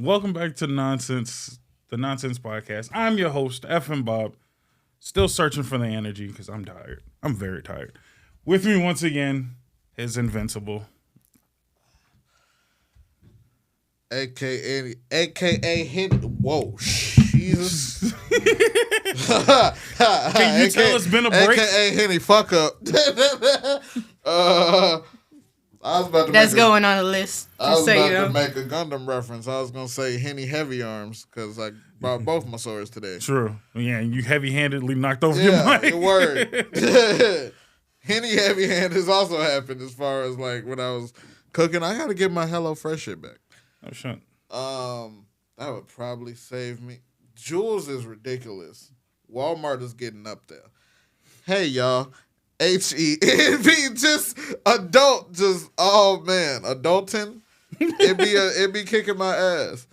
Welcome back to the Nonsense Podcast. I'm your host, FM Bob. Still searching for the energy because I'm tired. I'm very tired. With me once again is Invincible. AKA hit. Whoa, Jesus. Can you tell it's been a break? AKA Henny, fuck up. I was about to That's going on the list. I was so about you know. to make a Gundam reference. I was going to say Henny Heavy Arms because I brought both my swords today. True. Yeah, and you heavy-handedly knocked over your Yeah, mic. the word. Henny Heavy Hand has also happened as far as like when I was cooking. I got to get my Hello Fresh shit back. Oh, shit. That would probably save me. Jules is ridiculous. Walmart is getting up there. Hey, y'all. HENV, just adult, adulting. It be kicking my ass.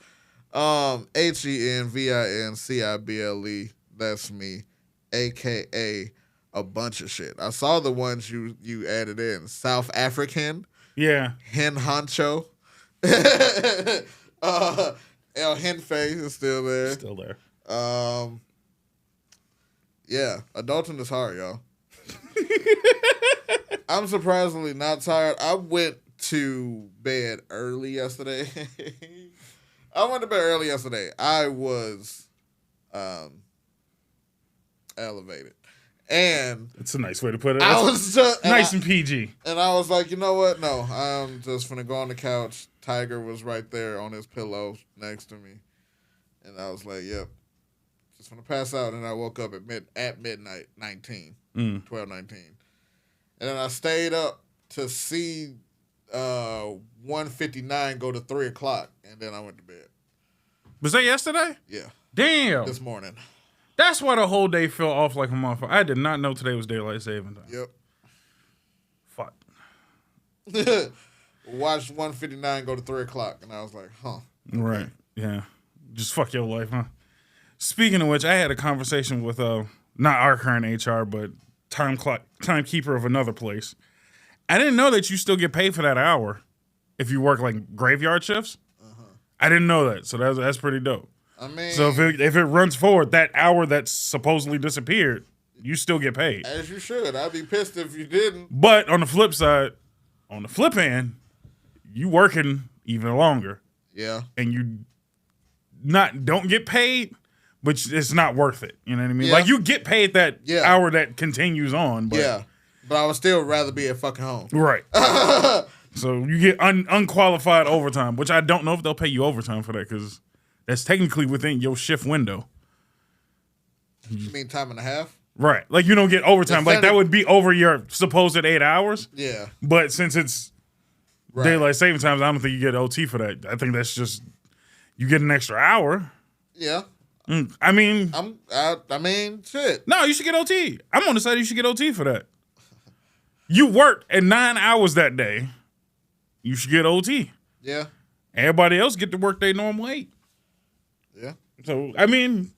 HENVINCIBLE, that's me, AKA a bunch of shit. I saw the ones you added in. South African. Yeah. Hen Honcho. El Henfe is still there. Still there. Yeah, adulting is hard, y'all. I'm surprisingly not tired. I went to bed early yesterday. I was elevated. And It's a nice way to put it. I was just nice and PG. And I was like, you know what? No, I'm just gonna go on the couch. Tiger was right there on his pillow next to me. And I was like, yep. Just gonna pass out. And I woke up at midnight, 12:19. And then I stayed up to see 1:59 go to 3 o'clock. And then I went to bed. Was that yesterday? Yeah. Damn. This morning. That's why the whole day felt off like a motherfucker. I did not know today was daylight saving time. Yep. Fuck. Watched 1:59 go to 3 o'clock. And I was like, huh. Okay. Right. Yeah. Just fuck your life, huh? Speaking of which, I had a conversation with not our current HR, but timekeeper of another place. I didn't know that you still get paid for that hour if you work like graveyard shifts. I didn't know that, so that's pretty dope. I mean, So if it runs forward, that hour that's supposedly disappeared, you still get paid. as you should. I'd be pissed if you didn't. But on the flip side, on the flip end, you working even longer, Yeah. and you don't get paid, but it's not worth it. You know what I mean? Yeah. Like you get paid that Yeah. hour that continues on. But, Yeah. But I would still rather be at fucking home. right. So you get unqualified overtime, which I don't know if they'll pay you overtime for that because that's technically within your shift window. You mean time and a half? Right. Like you don't get overtime. Like that would be over your supposed 8 hours. Yeah. But since it's Right. daylight saving times, I don't think you get OT for that. I think that's just you get an extra hour. Yeah. I mean, I mean, shit. no, you should get OT. I'm on the side you should get OT for that. You worked at 9 hours that day. You should get OT. Yeah. Everybody else get to work their normal 8. Yeah. So, I mean,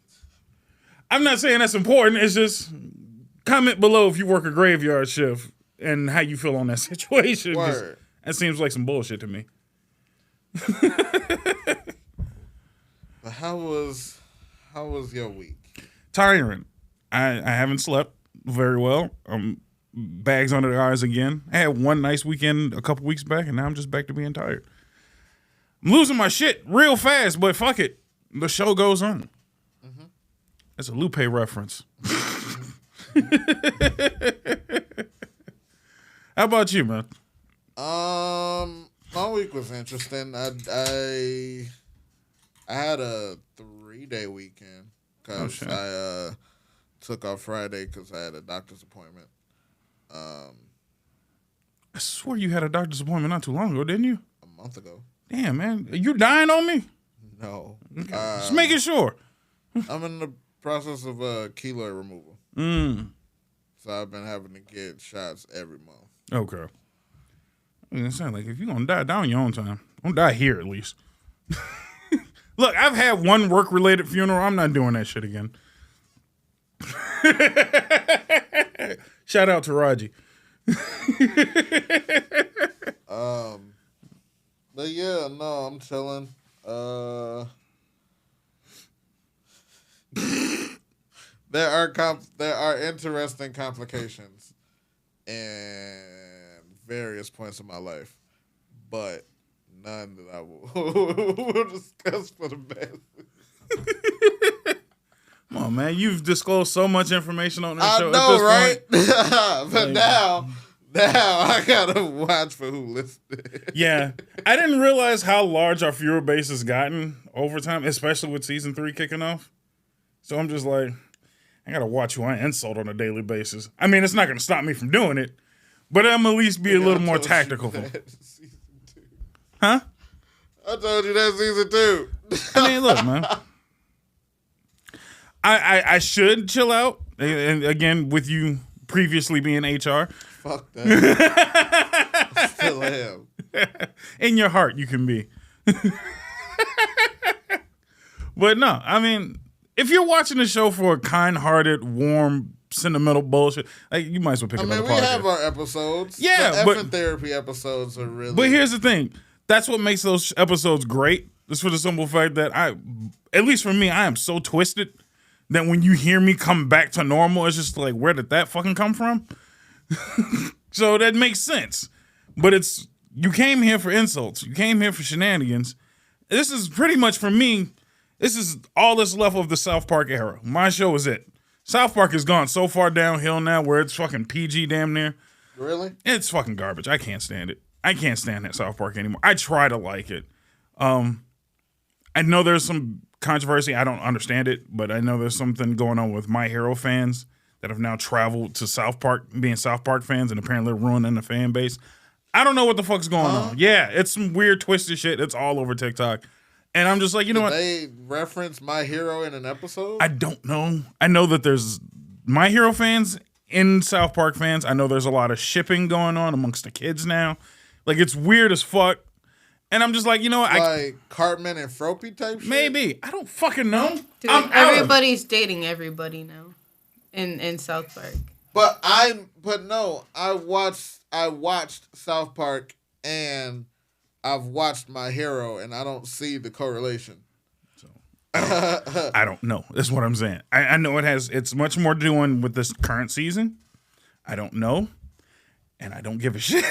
I'm not saying that's important. It's just comment below if you work a graveyard shift and how you feel on that situation. 'Cause Word. that seems like some bullshit to me. But how was your week? Tiring. I haven't slept very well. Bags under the eyes again. I had one nice weekend a couple weeks back, and now I'm just back to being tired. I'm losing my shit real fast, but fuck it. The show goes on. Mm-hmm. That's a Lupe reference. How about you, man? My week was interesting. I had a 3-day weekend because I took off Friday because I had a doctor's appointment. I swear you had a doctor's appointment not too long ago, didn't you? A month ago. Damn, man. Are you dying on me? No. Okay. Just making sure. I'm in the process of keloid removal. So I've been having to get shots every month. Okay. I was gonna say, like, if you're gonna die on your own time, don't die here at least. Look, I've had one work-related funeral. I'm not doing that shit again. Shout out to Raji. But yeah, no, I'm chilling. There are interesting complications in various points of my life, but none that I will discuss for the best. Come on, man. You've disclosed so much information on this I show. know, at this right? point. But now I gotta watch for who listened. Yeah. I didn't realize how large our viewer base has gotten over time, especially with season 3 kicking off. So I'm just like, I gotta watch who I insult on a daily basis. I mean, it's not gonna stop me from doing it, but I'm at least be a little more tactical. Huh? I told you that season 2. I mean, look, man. I should chill out. And again, with you previously being HR. Fuck that. I still am. In your heart, you can be. But no, I mean, if you're watching the show for a kind-hearted, warm, sentimental bullshit, like, you might as well pick another podcast. We have our episodes. Yeah, the therapy episodes are really. But here's the thing: that's what makes those episodes great. Just for the simple fact that at least for me, I am so twisted that when you hear me come back to normal, it's just like, where did that fucking come from? So that makes sense. But you came here for insults. You came here for shenanigans. This is pretty much, for me, this is all that's left of the South Park era. My show is it. South Park has gone so far downhill now where it's fucking PG damn near. Really? It's fucking garbage. I can't stand it. I can't stand that South Park anymore. I try to like it. I know there's some controversy. I don't understand it, but I know there's something going on with My Hero fans that have now traveled to South Park, being South Park fans, and apparently ruining the fan base. I don't know what the fuck's going on. Yeah, it's some weird twisted shit. It's all over TikTok. And I'm just like, you know what? They reference My Hero in an episode? I don't know. I know that there's My Hero fans and South Park fans. I know there's a lot of shipping going on amongst the kids now. Like, it's weird as fuck. And I'm just like, you know what? Like Cartman and Fropey type shit? Maybe. I don't fucking know. Dude, everybody's dating everybody now in South Park. But I watched South Park and I've watched My Hero and I don't see the correlation. So I don't know. That's what I'm saying. I know it's much more doing with this current season. I don't know. And I don't give a shit.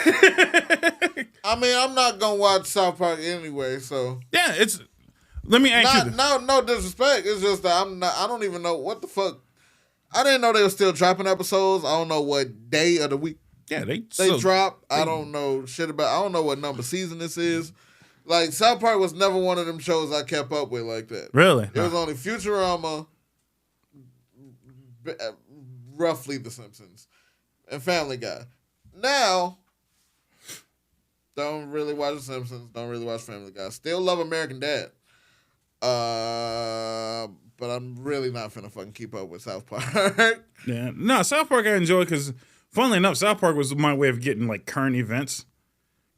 I mean, I'm not gonna watch South Park anyway, so yeah, let me ask you this. No disrespect. It's just that I don't even know what the fuck. I didn't know they were still dropping episodes. I don't know what day of the week. Yeah, they drop. I don't know shit about. I don't know what number season this is. Like, South Park was never one of them shows I kept up with like that. Really? It was only Futurama, roughly The Simpsons, and Family Guy. Now, don't really watch The Simpsons. Don't really watch Family Guy. Still love American Dad. But I'm really not finna fucking keep up with South Park. Yeah. No, South Park I enjoy because, funnily enough, South Park was my way of getting, like, current events.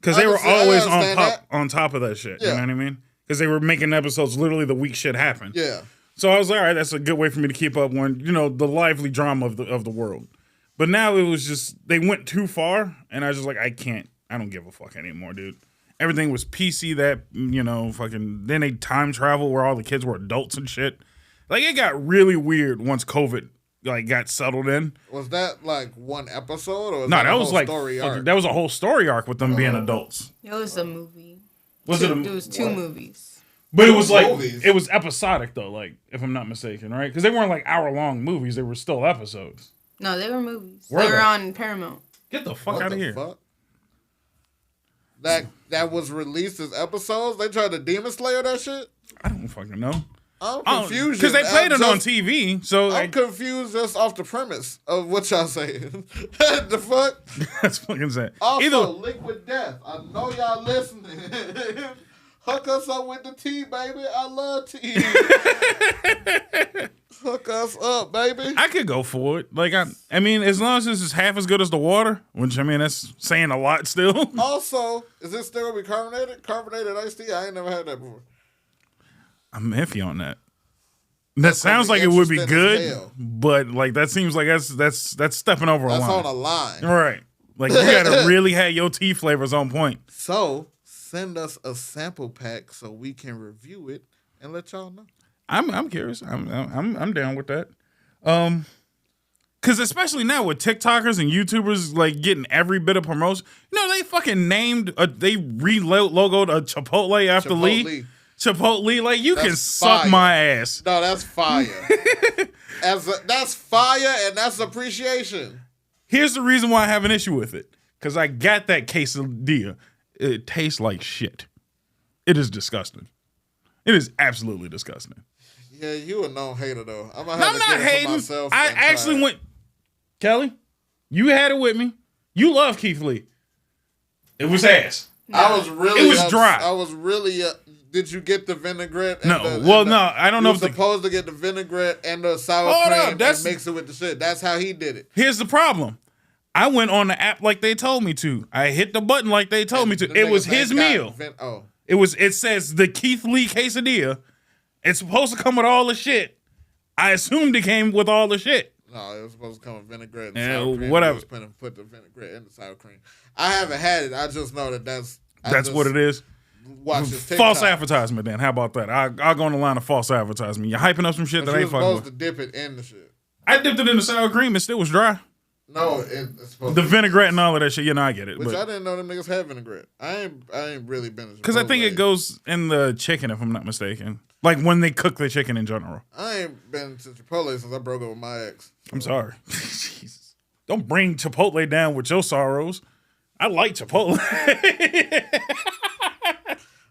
Because they were always on top of that shit. Yeah. You know what I mean? Because they were making episodes literally the week shit happened. Yeah. So I was like, all right, that's a good way for me to keep up when, the lively drama of the world. But now it was just, they went too far, and I was just like, I don't give a fuck anymore, dude. Everything was PC that, then they time travel where all the kids were adults and shit. Like, it got really weird once COVID, got settled in. Was that, one episode, or was that a whole story arc? That was a whole story arc with them being adults. It was a movie. It was two movies. But it was it was episodic, though, if I'm not mistaken, right? Because they weren't, hour-long movies. They were still episodes. No, they were movies. They were on Paramount. Get the fuck out of here. Fuck? That was released as episodes? They tried to Demon Slayer that shit? I don't fucking know. I'm confused. Because they played it on TV, so... I'm confused just off the premise of what y'all saying. The fuck? That's fucking sad. Also, Liquid Death. I know y'all listening. Hook us up with the tea, baby. I love tea. Hook us up, baby. I could go for it. I mean, as long as this is half as good as the water, which, I mean, that's saying a lot still. Also, is this still going to be carbonated? Carbonated iced tea? I ain't never had that before. I'm iffy on that. That sounds like it would be good, but, that seems like that's stepping over a line. That's on a line. Right. You got to really have your tea flavors on point. So, send us a sample pack so we can review it and let y'all know. I'm curious. I'm down with that. Because especially now with TikTokers and YouTubers like getting every bit of promotion, they fucking they re-logoed a Chipotle after Lee. Chipotle, like you can suck fire. my ass. No, that's fire. That's fire, and that's appreciation. Here's the reason why I have an issue with it. Because I got that quesadilla. It tastes like shit. It is disgusting. It is absolutely disgusting. Yeah, you a known hater though. I'm not hating. I actually went. Kelly, you had it with me. You love Keith Lee. It was ass. No. I was really. It was dry. I was really. Did you get the vinaigrette? No. I don't know. You're supposed to get the vinaigrette and the sour cream and mix it with the shit. That's how he did it. Here's the problem. I went on the app like they told me to. I hit the button like they told me to. It was his meal. It says the Keith Lee quesadilla. It's supposed to come with all the shit. I assumed it came with all the shit. No, it was supposed to come with vinaigrette and sour cream. Whatever. Put the vinaigrette in the sour cream. I haven't had it. I just know that's what it is. Watch this TikTok. False advertisement then. How about that? I'll go on the line of false advertisement. You're hyping up some shit that ain't fucking supposed to dip it in the shit. I dipped it in the sour cream. It still was dry. No, it's supposed the vinaigrette and all of that shit. I get it. Which I didn't know them niggas had vinaigrette. I ain't really been. Because I think it goes in the chicken, if I'm not mistaken. Like when they cook the chicken in general. I ain't been to Chipotle since I broke up with my ex. So. I'm sorry. Jesus. Don't bring Chipotle down with your sorrows. I like Chipotle.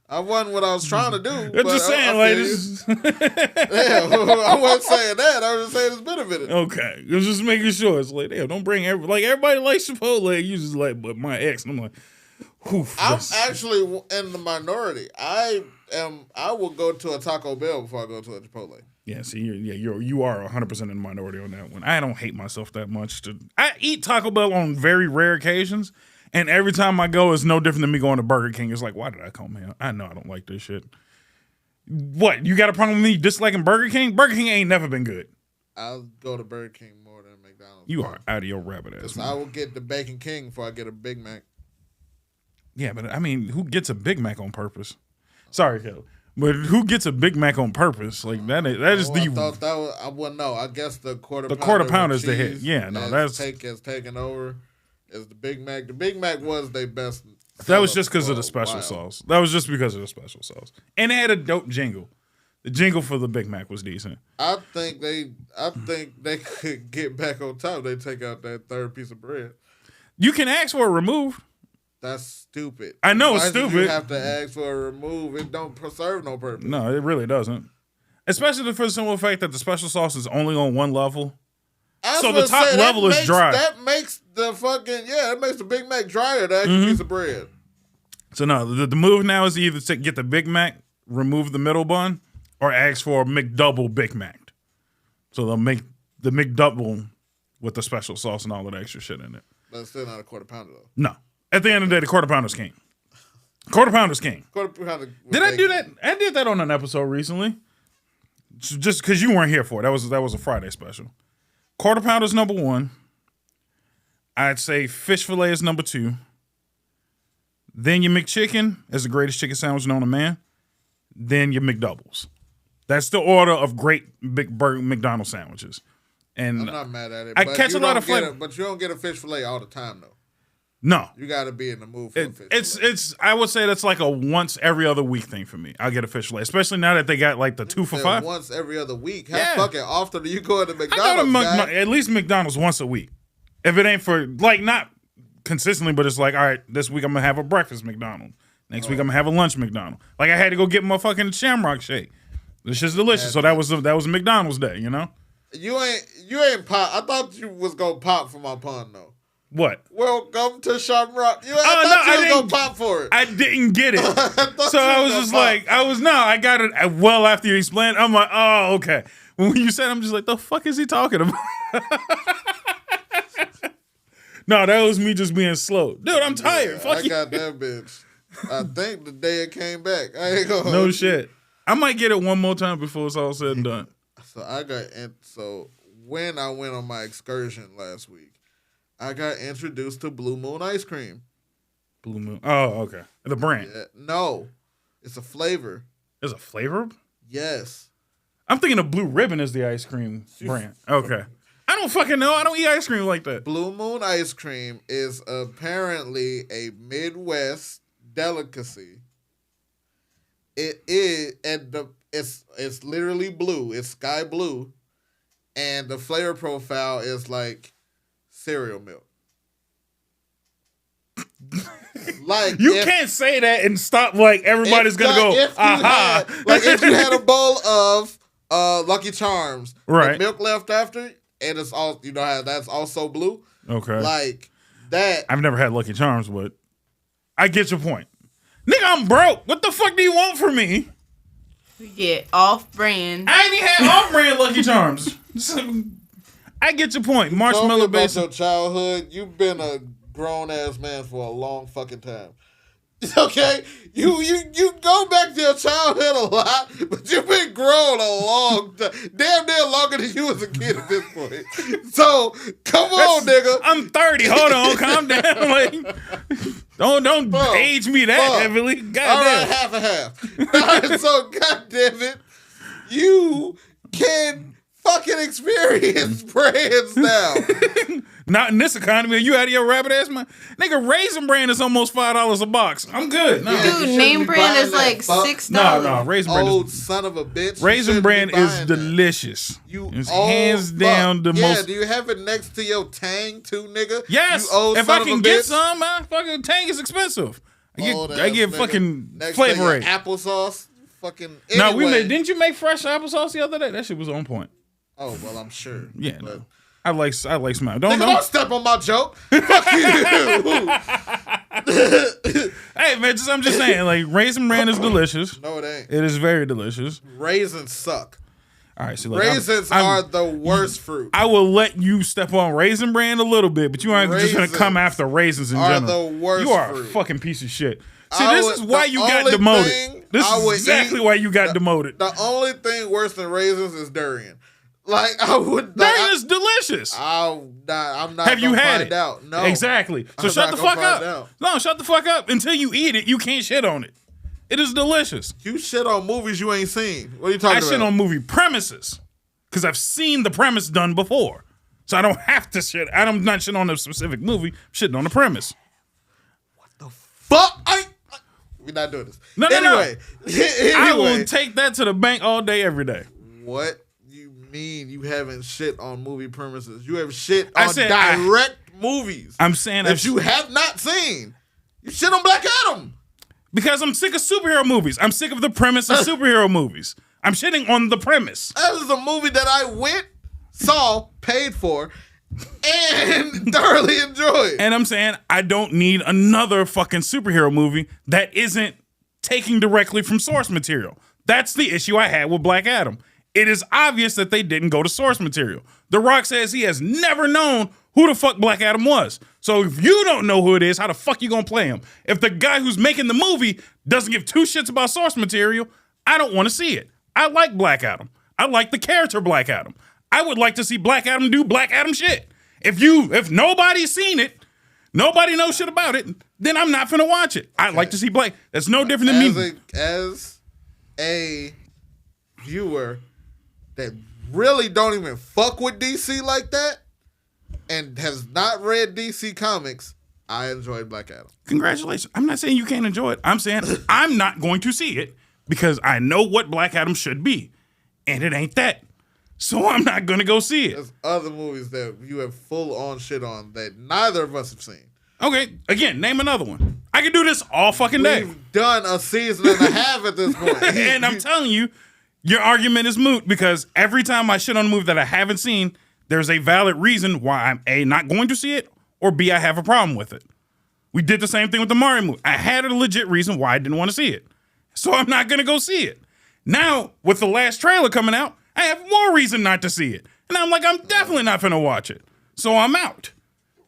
I wasn't what I was trying to do. I'm just saying, ladies. I wasn't saying that. I was just saying it's been a minute. Okay. I was just making sure. It's like, damn, don't bring everybody likes Chipotle. You just like, but my ex. And I'm like, I'm actually in the minority. I will go to a Taco Bell before I go to a Chipotle. Yeah, see, you are 100% in the minority on that one. I don't hate myself that much. I eat Taco Bell on very rare occasions, and every time I go, it's no different than me going to Burger King. It's like, why did I come here? I know I don't like this shit. What, you got a problem with me disliking Burger King? Burger King ain't never been good. I'll go to Burger King more than McDonald's. You are out of your rabbit ass. I will get the Bacon King before I get a Big Mac. Yeah, but I mean, who gets a Big Mac on purpose? Sorry, Kelly. But who gets a Big Mac on purpose? Like that is the. I thought that was. I wouldn't know. I guess the quarter. The quarter pounder is the hit. Yeah, no, that's has taken over. Is the Big Mac? The Big Mac was their best. That was just because of the special sauce. That was just because of the special sauce, and it had a dope jingle. The jingle for the Big Mac was decent. I think they could get back on top. They take out that third piece of bread. You can ask for a remove. That's stupid. I know it's stupid. You have to ask for a remove. It don't serve no purpose. No, it really doesn't. Especially for the simple fact that the special sauce is only on one level. So the top level is dry. That makes it makes the Big Mac drier, the extra piece of bread. So no, the move now is either to get the Big Mac, remove the middle bun, or ask for a McDouble Big Mac. So they'll make the McDouble with the special sauce and all of the extra shit in it. But it's still not a quarter pounder though. No. At the end of the day, the quarter pounder's king. Quarter pounder's king. Quarter pounder. Did I do that? I did that on an episode recently. Just because you weren't here for it. That was a Friday special. Quarter pounder's number 1. I'd say fish fillet is number 2. Then your McChicken is the greatest chicken sandwich known to man. Then your McDoubles. That's the order of great big McDonald's sandwiches. And I'm not mad at it. I catch a lot of flavor. But you don't get a fish fillet all the time though. No. You got to be in the mood for a fish fillet. It's. I would say that's like a once every other week thing for me. I'll get a fish fillet, especially now that they got like the 2 for $5. Once every other week. How fucking often do you go to McDonald's? I go to at least McDonald's once a week. If it ain't for like not consistently, but it's like, all right, this week I'm gonna have a breakfast McDonald's. Next week I'm gonna have a lunch McDonald's. Like I had to go get my fucking Shamrock Shake. This shit's delicious. So that was McDonald's day, you know. You ain't pop. I thought you was gonna pop for my pun though. What? Welcome to Shamrock. I was gonna pop for it. I didn't get it. So I was just like, I got it well after you explained. I'm like, oh, okay. When you said, I'm just like, the fuck is he talking about? No, that was me just being slow. Dude, I'm tired. Fuck I got that bitch. I think the day it came back. I ain't gonna No shit. I might get it one more time before it's all said and done. So when I went on my excursion last week, I got introduced to Blue Moon ice cream. Blue Moon. Oh, okay. The brand. Yeah. No, it's a flavor. There's a flavor? Yes. I'm thinking of Blue Ribbon is the ice cream brand. Okay. I don't fucking know. I don't eat ice cream like that. Blue Moon ice cream is apparently a Midwest delicacy. It is, and it's literally blue. It's sky blue, and the flavor profile is like cereal milk. Like you can't say that and stop. Like everybody's gonna go. Aha! If you had a bowl of Lucky Charms, right? With milk left after, and it's all how that's also blue. Okay. Like that. I've never had Lucky Charms, but I get your point. Nigga, I'm broke. What the fuck do you want from me? We get off-brand. I ain't even had off-brand Lucky Charms. I get your point. Marshmallow based. base. Your childhood, you've been a grown ass man for a long fucking time. Okay, you go back to your childhood a lot, but you've been grown a long time, damn near longer than you as a kid at this point. So come on, nigga. I'm 30. Hold on, calm down. Like, don't age me that heavily. God all damn. right, half and half. All right, so goddamn it, you can fucking experience brands now. Not in this economy. Are you out of your rabbit ass mind? Nigga, Raisin Bran is almost $5 a box. I'm good. No. Dude, name brand is like $6. No, Raisin Bran old son of a bitch. Raisin Bran is delicious. It's hands down the most. Yeah, do you have it next to your Tang too, nigga? Yes. If I can get some, man, fucking Tang is expensive. I get fucking next flavor rate. Applesauce. Fucking anyway. No, didn't you make fresh applesauce the other day? That shit was on point. Oh, well, I'm sure. Yeah, no. I like smell. Don't step on my joke. Fuck you. Hey man, I'm just saying, like Raisin Bran is delicious. No, it ain't. It is very delicious. Raisins suck. All right, so look, raisins are the worst fruit. I will let you step on Raisin Bran a little bit, but you aren't just gonna come after raisins in general. The worst you are fruit. A fucking piece of shit. See, this is why you got demoted. This is exactly why you got demoted. The only thing worse than raisins is durian. Like I would. Durian is delicious. I'm not. Have you had it? Out. No. Exactly. So shut the fuck up. No, shut the fuck up. Until you eat it, you can't shit on it. It is delicious. You shit on movies you ain't seen. What are you talking about? I shit on movie premises because I've seen the premise done before, so I don't have to shit. I'm not shitting on a specific movie. I'm shitting on the premise. What the fuck? We're not doing this. No. Anyway, I will take that to the bank all day, every day. What? Mean you haven't shit on movie premises. You have shit on direct movies. I'm saying that you have not seen. You shit on Black Adam. Because I'm sick of superhero movies. I'm sick of the premise of superhero movies. I'm shitting on the premise. That is a movie that I saw, paid for, and thoroughly enjoyed. And I'm saying I don't need another fucking superhero movie that isn't taking directly from source material. That's the issue I had with Black Adam. It is obvious that they didn't go to source material. The Rock says he has never known who the fuck Black Adam was. So if you don't know who it is, how the fuck you gonna play him? If the guy who's making the movie doesn't give two shits about source material, I don't want to see it. I like Black Adam. I like the character Black Adam. I would like to see Black Adam do Black Adam shit. If nobody's seen it, nobody knows shit about it, then I'm not finna watch it. I like to see Black. That's no different than me. As a viewer that really don't even fuck with DC like that and has not read DC comics, I enjoyed Black Adam. Congratulations. I'm not saying you can't enjoy it. I'm saying I'm not going to see it because I know what Black Adam should be, and it ain't that. So I'm not going to go see it. There's other movies that you have full on shit on that neither of us have seen. Okay, again, name another one. I can do this all fucking day. We've done a season and a half at this point. And I'm telling you, your argument is moot because every time I shit on a movie that I haven't seen, there's a valid reason why I'm A, not going to see it, or B, I have a problem with it. We did the same thing with the Mario movie. I had a legit reason why I didn't want to see it. So I'm not going to go see it. Now, with the last trailer coming out, I have more reason not to see it. And I'm like, I'm definitely not going to watch it. So I'm out.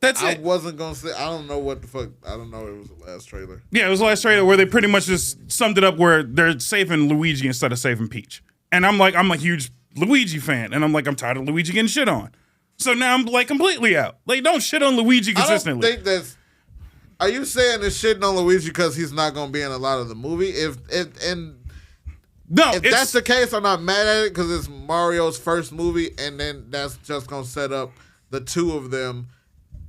That's it. I wasn't going to say, I don't know what the fuck, I don't know it was the last trailer. Yeah, it was the last trailer where they pretty much just summed it up where they're saving Luigi instead of saving Peach. And I'm like, I'm a huge Luigi fan. And I'm like, I'm tired of Luigi getting shit on. So now I'm like completely out. Like, don't shit on Luigi consistently. I don't think that's Are you saying this shitting on Luigi because he's not gonna be in a lot of the movie? If that's the case, I'm not mad at it because it's Mario's first movie, and then that's just gonna set up the two of them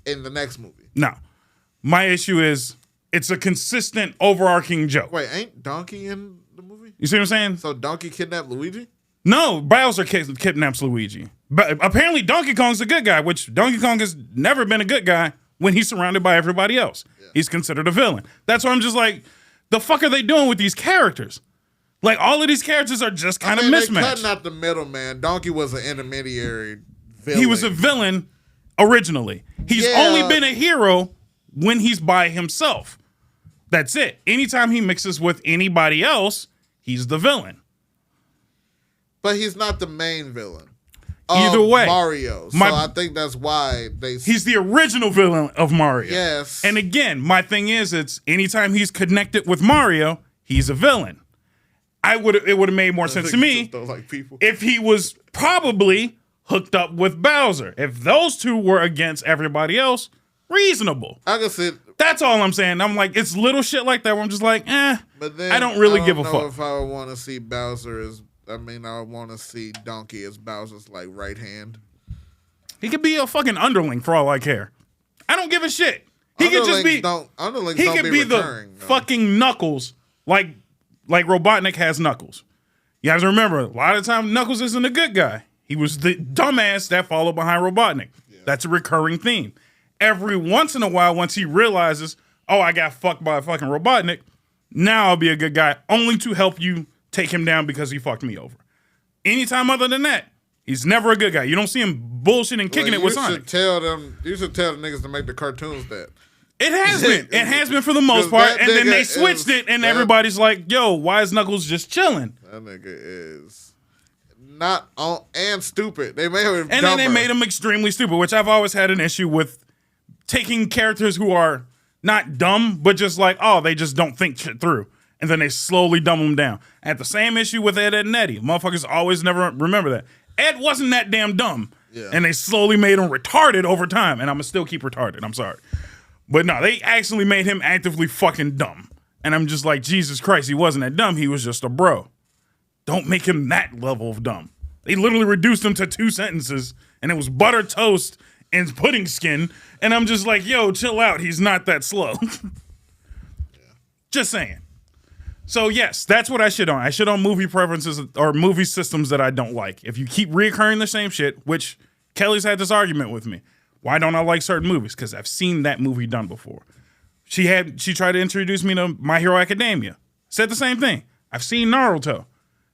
in the next movie. No, my issue is it's a consistent overarching joke. Wait, ain't Donkey in the movie? You see what I'm saying? So Donkey kidnapped Luigi? No, Bowser kidnaps Luigi. But apparently Donkey Kong's a good guy, which Donkey Kong has never been a good guy when he's surrounded by everybody else. Yeah. He's considered a villain. That's why I'm just like, the fuck are they doing with these characters? Like, all of these characters are just kind of mismatched. They're cutting out the middle, man. Donkey was an intermediary villain. He was a villain originally. He's only been a hero when he's by himself. That's it. Anytime he mixes with anybody else, he's the villain. But he's not the main villain. Either way, Mario. So I think that's why he's the original villain of Mario. Yes. And again, my thing is, it's anytime he's connected with Mario, he's a villain. It would have made more sense to me if he was probably hooked up with Bowser. If those two were against everybody else, reasonable. I can see. That's all I'm saying. I'm like, it's little shit like that where I'm just like, But then I don't really give a fuck. If I would want to see Bowser as, I want to see Donkey as Bowser's like right hand. He could be a fucking underling for all I care. I don't give a shit. He could just be. Underlings he don't could be be recurring, the fucking Knuckles, like Robotnik has Knuckles. You have to remember, a lot of the time Knuckles isn't a good guy. He was the dumbass that followed behind Robotnik. Yeah. That's a recurring theme. Every once in a while, once he realizes, oh, I got fucked by a fucking Robotnik, now I'll be a good guy, only to help you take him down because he fucked me over. Anytime other than that, he's never a good guy. You don't see him bullshitting and kicking it with Sonic. You should tell the niggas to make the cartoons that. It has been. It has been for the most part. And then they switched it, and everybody's like, yo, why is Knuckles just chilling? That nigga is not on and stupid. They made him dumber. And then they made him extremely stupid, which I've always had an issue with taking characters who are not dumb, but just like, oh, they just don't think shit through. And then they slowly dumb them down. I had the same issue with Ed, and Eddie. Motherfuckers always never remember that. Ed wasn't that damn dumb. Yeah. And they slowly made him retarded over time. And I'm going to still keep retarded. I'm sorry. But no, they actually made him actively fucking dumb. And I'm just like, Jesus Christ, he wasn't that dumb. He was just a bro. Don't make him that level of dumb. They literally reduced him to 2 sentences. And it was butter toast and pudding skin. And I'm just like, yo, chill out. He's not that slow. Just saying. So yes, that's what I shit on. I shit on movie preferences or movie systems that I don't like. If you keep reoccurring the same shit, which Kelly's had this argument with me. Why don't I like certain movies? Because I've seen that movie done before. She tried to introduce me to My Hero Academia. Said the same thing. I've seen Naruto.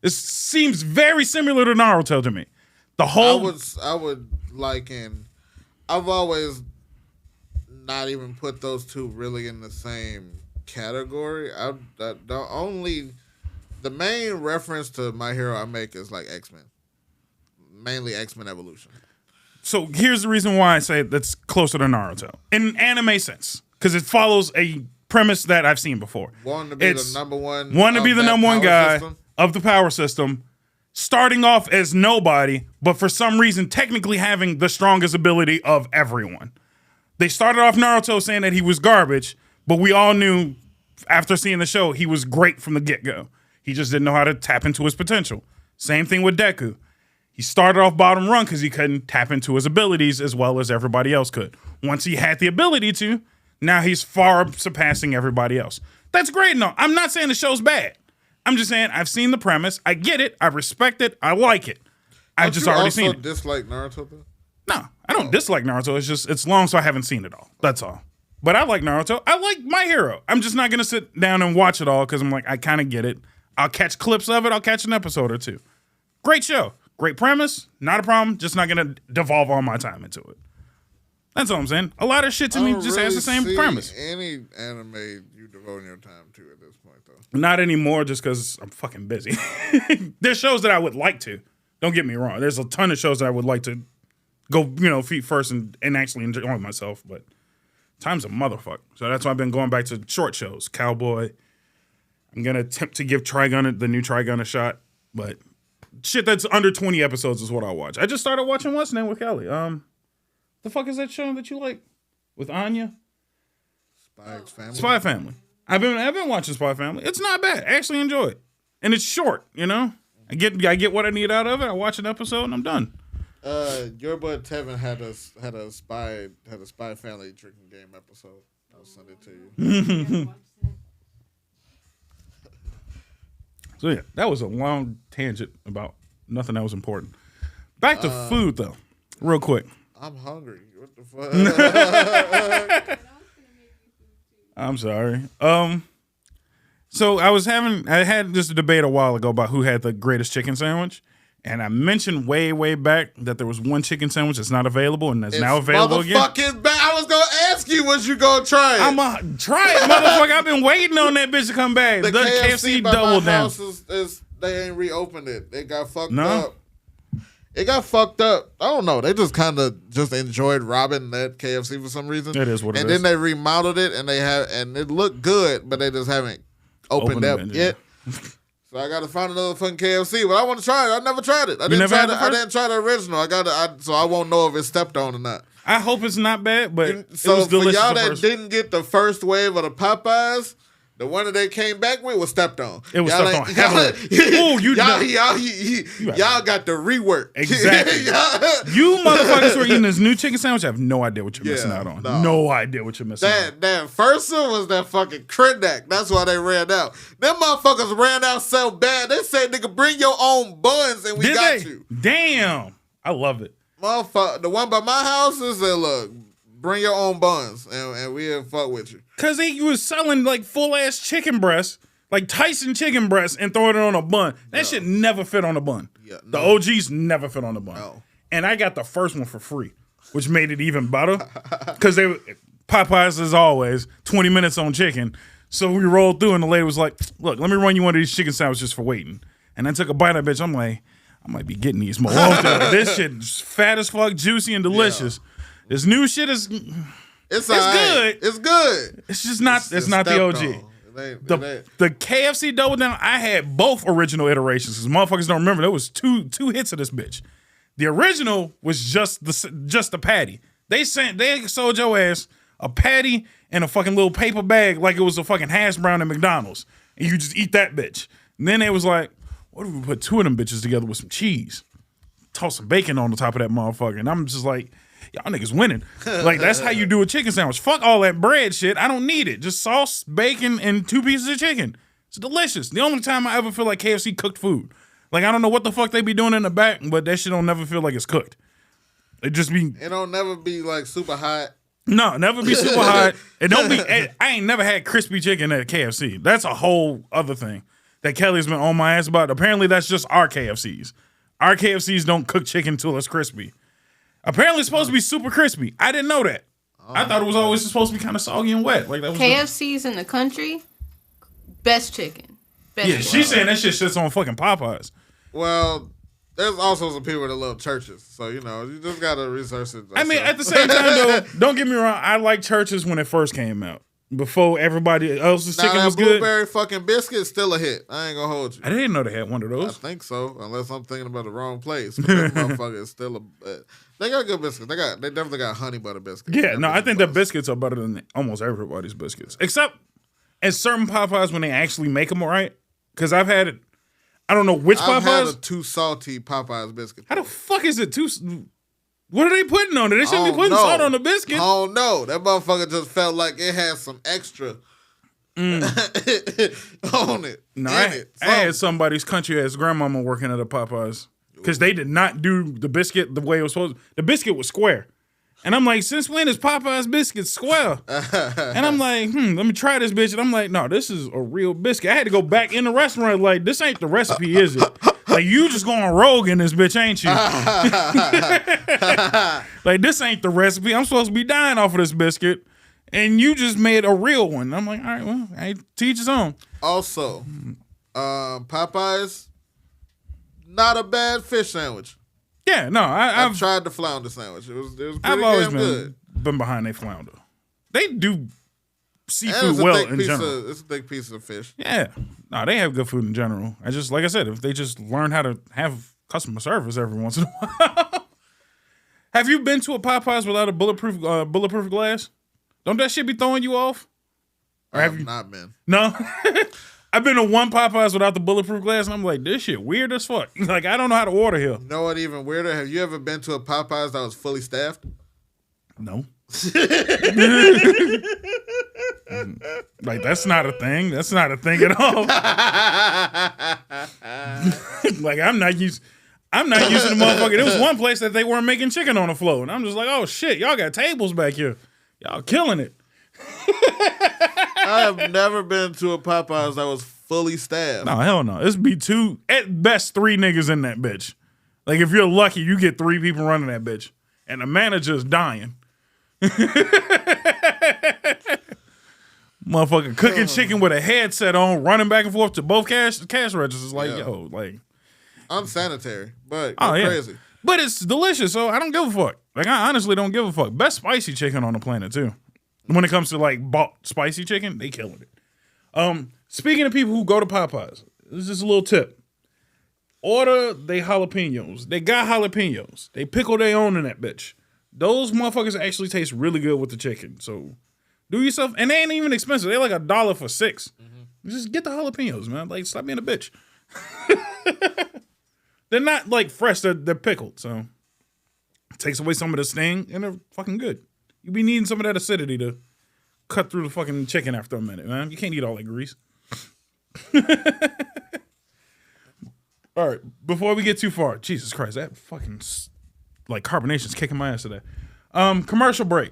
This seems very similar to Naruto to me. The whole I would liken. I've always not even put those two really in the same category. The main reference to My Hero I make is like X-Men. Mainly X-Men Evolution. So here's the reason why I say that's closer to Naruto. In an anime sense. Because it follows a premise that I've seen before. One to be the number one. One to be the number one guy of the power system. Starting off as nobody, but for some reason technically having the strongest ability of everyone. They started off Naruto saying that he was garbage, but we all knew after seeing the show he was great from the get-go. He just didn't know how to tap into his potential. Same thing with Deku. He started off bottom rung because he couldn't tap into his abilities as well as everybody else could. Once he had the ability to, now he's far surpassing everybody else. That's great. No, I'm not saying the show's bad. I'm just saying I've seen the premise. I get it. I respect it. I like it. I've just already seen it. Do you also dislike Naruto though? No, I don't dislike Naruto. It's long, so I haven't seen it all. That's all. But I like Naruto. I like My Hero. I'm just not going to sit down and watch it all because I'm like, I kind of get it. I'll catch clips of it. I'll catch an episode or two. Great show. Great premise. Not a problem. Just not going to devolve all my time into it. That's all I'm saying. A lot of shit to me just has the same premise. Any anime you devote your time to at this point, though? Not anymore, just because I'm fucking busy. There's shows that I would like to. Don't get me wrong. There's a ton of shows that I would like to go, feet first and actually enjoy myself. But time's a motherfucker. So that's why I've been going back to short shows. Cowboy. I'm going to attempt to give the new Trigun a shot. But shit that's under 20 episodes is what I'll watch. I just started watching What's Name with Kelly. The fuck is that show that you like? With Anya? Spy Family. I've been watching Spy Family. It's not bad. I actually enjoy it, and it's short. You know, I get what I need out of it. I watch an episode and I'm done. Your boy Tevin had a Spy Family drinking game episode. I'll send it to you. So yeah, that was a long tangent about nothing that was important. Back to food though, real quick. I'm hungry. What the fuck? I'm sorry. So I had this debate a while ago about who had the greatest chicken sandwich. And I mentioned way back that there was one chicken sandwich that's not available and that's now available again. Motherfucking bad. I was gonna ask you, was you gonna try it? I'm gonna try it, motherfucker. I've been waiting on that bitch to come back. The KFC by double my down. house is they ain't reopened it. They got fucked up. It got fucked up. I don't know. They just kind of just enjoyed robbing that KFC for some reason. It is what it is. And then they remodeled it and it looked good, but they just haven't opened up yet. So I gotta find another fucking KFC, but I want to try it. I never tried it. I didn't try the original. So I won't know if it's stepped on or not. I hope it's not bad, but it was for delicious. Y'all that didn't get the first wave of the Popeyes, the one that they came back with was stepped on. It was stepped on heavily. Y'all got the rework. Exactly. You motherfuckers who are eating this new chicken sandwich, I have no idea what you're missing out on. No idea what you're missing out on. That first one was that fucking Krendak. That's why they ran out. Them motherfuckers ran out so bad, they said, nigga, bring your own buns and we got you. Damn. I love it. Motherfucker, the one by my house is that, look, bring your own buns, and we'll fuck with you. Because he was selling, like, full-ass chicken breasts, like Tyson chicken breasts, and throwing it on a bun. That shit never fit on a bun. Yeah, no. The OGs never fit on a bun. No. And I got the first one for free, which made it even better. Because Popeyes, as always, 20 minutes on chicken. So we rolled through, and the lady was like, look, let me run you one of these chicken sandwiches for waiting. And I took a bite of that bitch. I'm like, I might be getting these more often. This shit's fat as fuck, juicy, and delicious. Yeah. This new shit is good. It's good. It's just not. It's not the OG. The KFC double down. I had both original iterations because motherfuckers don't remember. There was two hits of this bitch. The original was just the patty. They sold your ass a patty and a fucking little paper bag like it was a fucking hash brown at McDonald's, and you just eat that bitch. And then they was like, what if we put two of them bitches together with some cheese, toss some bacon on the top of that motherfucker? And I'm just like, y'all niggas winning. Like, that's how you do a chicken sandwich. Fuck all that bread shit. I don't need it. Just sauce, bacon, and 2 pieces of chicken. It's delicious. The only time I ever feel like KFC cooked food. Like, I don't know what the fuck they be doing in the back, but that shit don't never feel like it's cooked. It just be... It don't never be, like, super hot. No, never be super hot. It don't be... I ain't never had crispy chicken at KFC. That's a whole other thing that Kelly's been on my ass about. Apparently, that's just our KFCs. Our KFCs don't cook chicken until it's crispy. Apparently, it's supposed to be super crispy. I didn't know that. I thought it was always supposed to be kind of soggy and wet. Like that was KFC's in the country, best chicken. She's saying that shit shits on fucking Popeyes. Well, there's also some people that love churches, so you just gotta research it. I mean, at the same time, though, don't get me wrong. I liked churches when it first came out. Before everybody else's chicken was good. Blueberry fucking biscuit still a hit. I ain't gonna hold you. I didn't know they had one of those. I think so, unless I'm thinking about the wrong place. But that motherfucker is still they got good biscuits. They definitely got honey butter biscuits. Yeah, no, I think the biscuits are better than almost everybody's biscuits, except at certain Popeyes when they actually make them right. Because I've had it. I don't know which Popeyes. I've had a too salty Popeyes biscuit. How the fuck is it too? What are they putting on it? They shouldn't be putting salt on the biscuit. Oh no, that motherfucker just felt like it had some extra on it. No, I had somebody's country ass grandmama working at a Popeyes because they did not do the biscuit the way it was supposed to. The biscuit was square. And I'm like, since when is Popeye's biscuit square? And I'm like, let me try this bitch. And I'm like, no, this is a real biscuit. I had to go back in the restaurant like, this ain't the recipe, is it? Like, you just going rogue in this bitch, ain't you? Like, this ain't the recipe. I'm supposed to be dying off of this biscuit. And you just made a real one. I'm like, all right, well, to each his own. Also, Popeyes, not a bad fish sandwich. Yeah, no, I've tried the flounder sandwich. It was pretty I've always good. been behind a flounder. They do seafood well in general. It's a thick piece of fish. Yeah, no, they have good food in general. Like I said, if they just learn how to have customer service every once in a while. Have you been to a Popeyes without a bulletproof glass? Don't that shit be throwing you off? Or have you not been? No. I've been to one Popeyes without the bulletproof glass, and I'm like, this shit weird as fuck. Like, I don't know how to order here. You know what? Even weirder. Have you ever been to a Popeyes that was fully staffed? No. Like, that's not a thing. That's not a thing at all. Like, I'm not using the motherfucker. There was one place that they weren't making chicken on the floor, and I'm just like, oh shit, y'all got tables back here. Y'all killing it. I have never been to a Popeyes that was fully staffed. No, hell no. It's be two, at best 3 niggas in that bitch. Like, if you're lucky, you get 3 people running that bitch. And the manager's dying. Motherfucker cooking chicken with a headset on, running back and forth to both cash registers. Like, yo, like. Unsanitary, but crazy. But it's delicious, so I don't give a fuck. Like, I honestly don't give a fuck. Best spicy chicken on the planet, too. When it comes to, like, bought spicy chicken, they killing it. Speaking of people who go to Popeyes, this is just a little tip. Order they jalapenos. They got jalapenos. They pickle their own in that bitch. Those motherfuckers actually taste really good with the chicken. So do yourself, and they ain't even expensive. They're like $1 for 6. Mm-hmm. Just get the jalapenos, man. Like, stop being a bitch. They're not like fresh. They're pickled. So it takes away some of the sting, and they're fucking good. You be needing some of that acidity to cut through the fucking chicken after a minute, man. You can't eat all that grease. All right, before we get too far, Jesus Christ, that fucking like carbonation's kicking my ass today. Commercial break.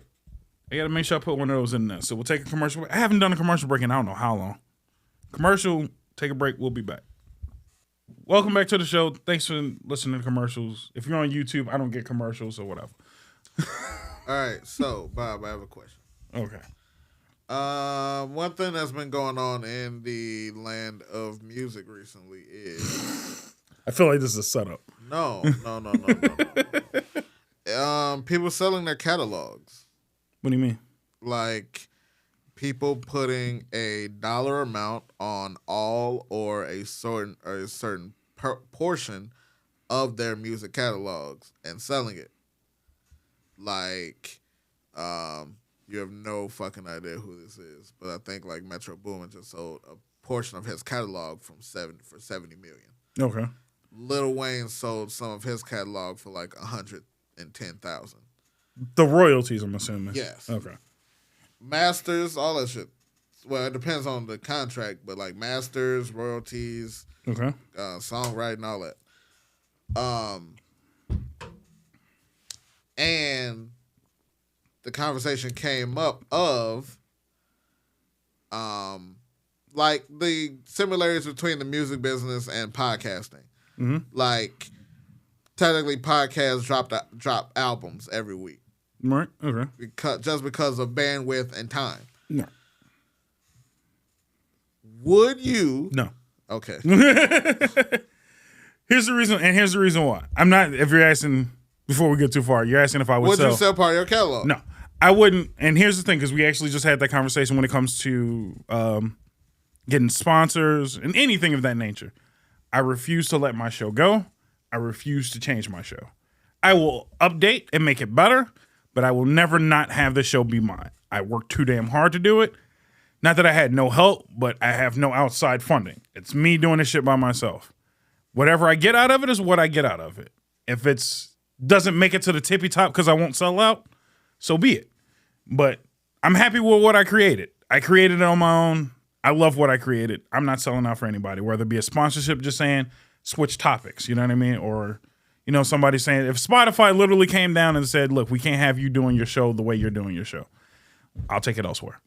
I gotta make sure I put one of those in there. So we'll take a commercial break. I haven't done a commercial break in I don't know how long. Commercial, take a break. We'll be back. Welcome back to the show. Thanks for listening to commercials. If you're on YouTube, I don't get commercials or whatever. All right, so Bob, I have a question. Okay. One thing that's been going on in the land of music recently is I feel like this is a setup. No. People selling their catalogs. What do you mean? Like people putting a dollar amount on all or a certain portion of their music catalogs and selling it. Like, you have no fucking idea who this is, but I think like Metro Boomin just sold a portion of his catalog for $70 million. Okay. Lil Wayne sold some of his catalog for like $110,000. The royalties, I'm assuming. Yes. Okay. Masters, all that shit. Well, it depends on the contract, but like masters, royalties, okay, songwriting, all that. And the conversation came up of like the similarities between the music business and podcasting. Mm-hmm. Like technically podcasts drop albums every week. Right. Okay. Because of bandwidth and time. No. Would you? No. Okay. Here's the reason, and here's the reason why. I'm not. If you're asking before we get too far, you're asking if I would sell. Would you sell part of your catalog? No, I wouldn't. And here's the thing, because we actually just had that conversation when it comes to getting sponsors and anything of that nature. I refuse to let my show go. I refuse to change my show. I will update and make it better, but I will never not have the show be mine. I work too damn hard to do it. Not that I had no help, but I have no outside funding. It's me doing this shit by myself. Whatever I get out of it is what I get out of it. If it's doesn't make it to the tippy top because I won't sell out, so be it. But I'm happy with what I created. I created it on my own. I love what I created. I'm not selling out for anybody, whether it be a sponsorship just saying switch topics, you know what I mean? Or, you know, somebody saying, if Spotify literally came down and said, look, we can't have you doing your show the way you're doing your show, I'll take it elsewhere.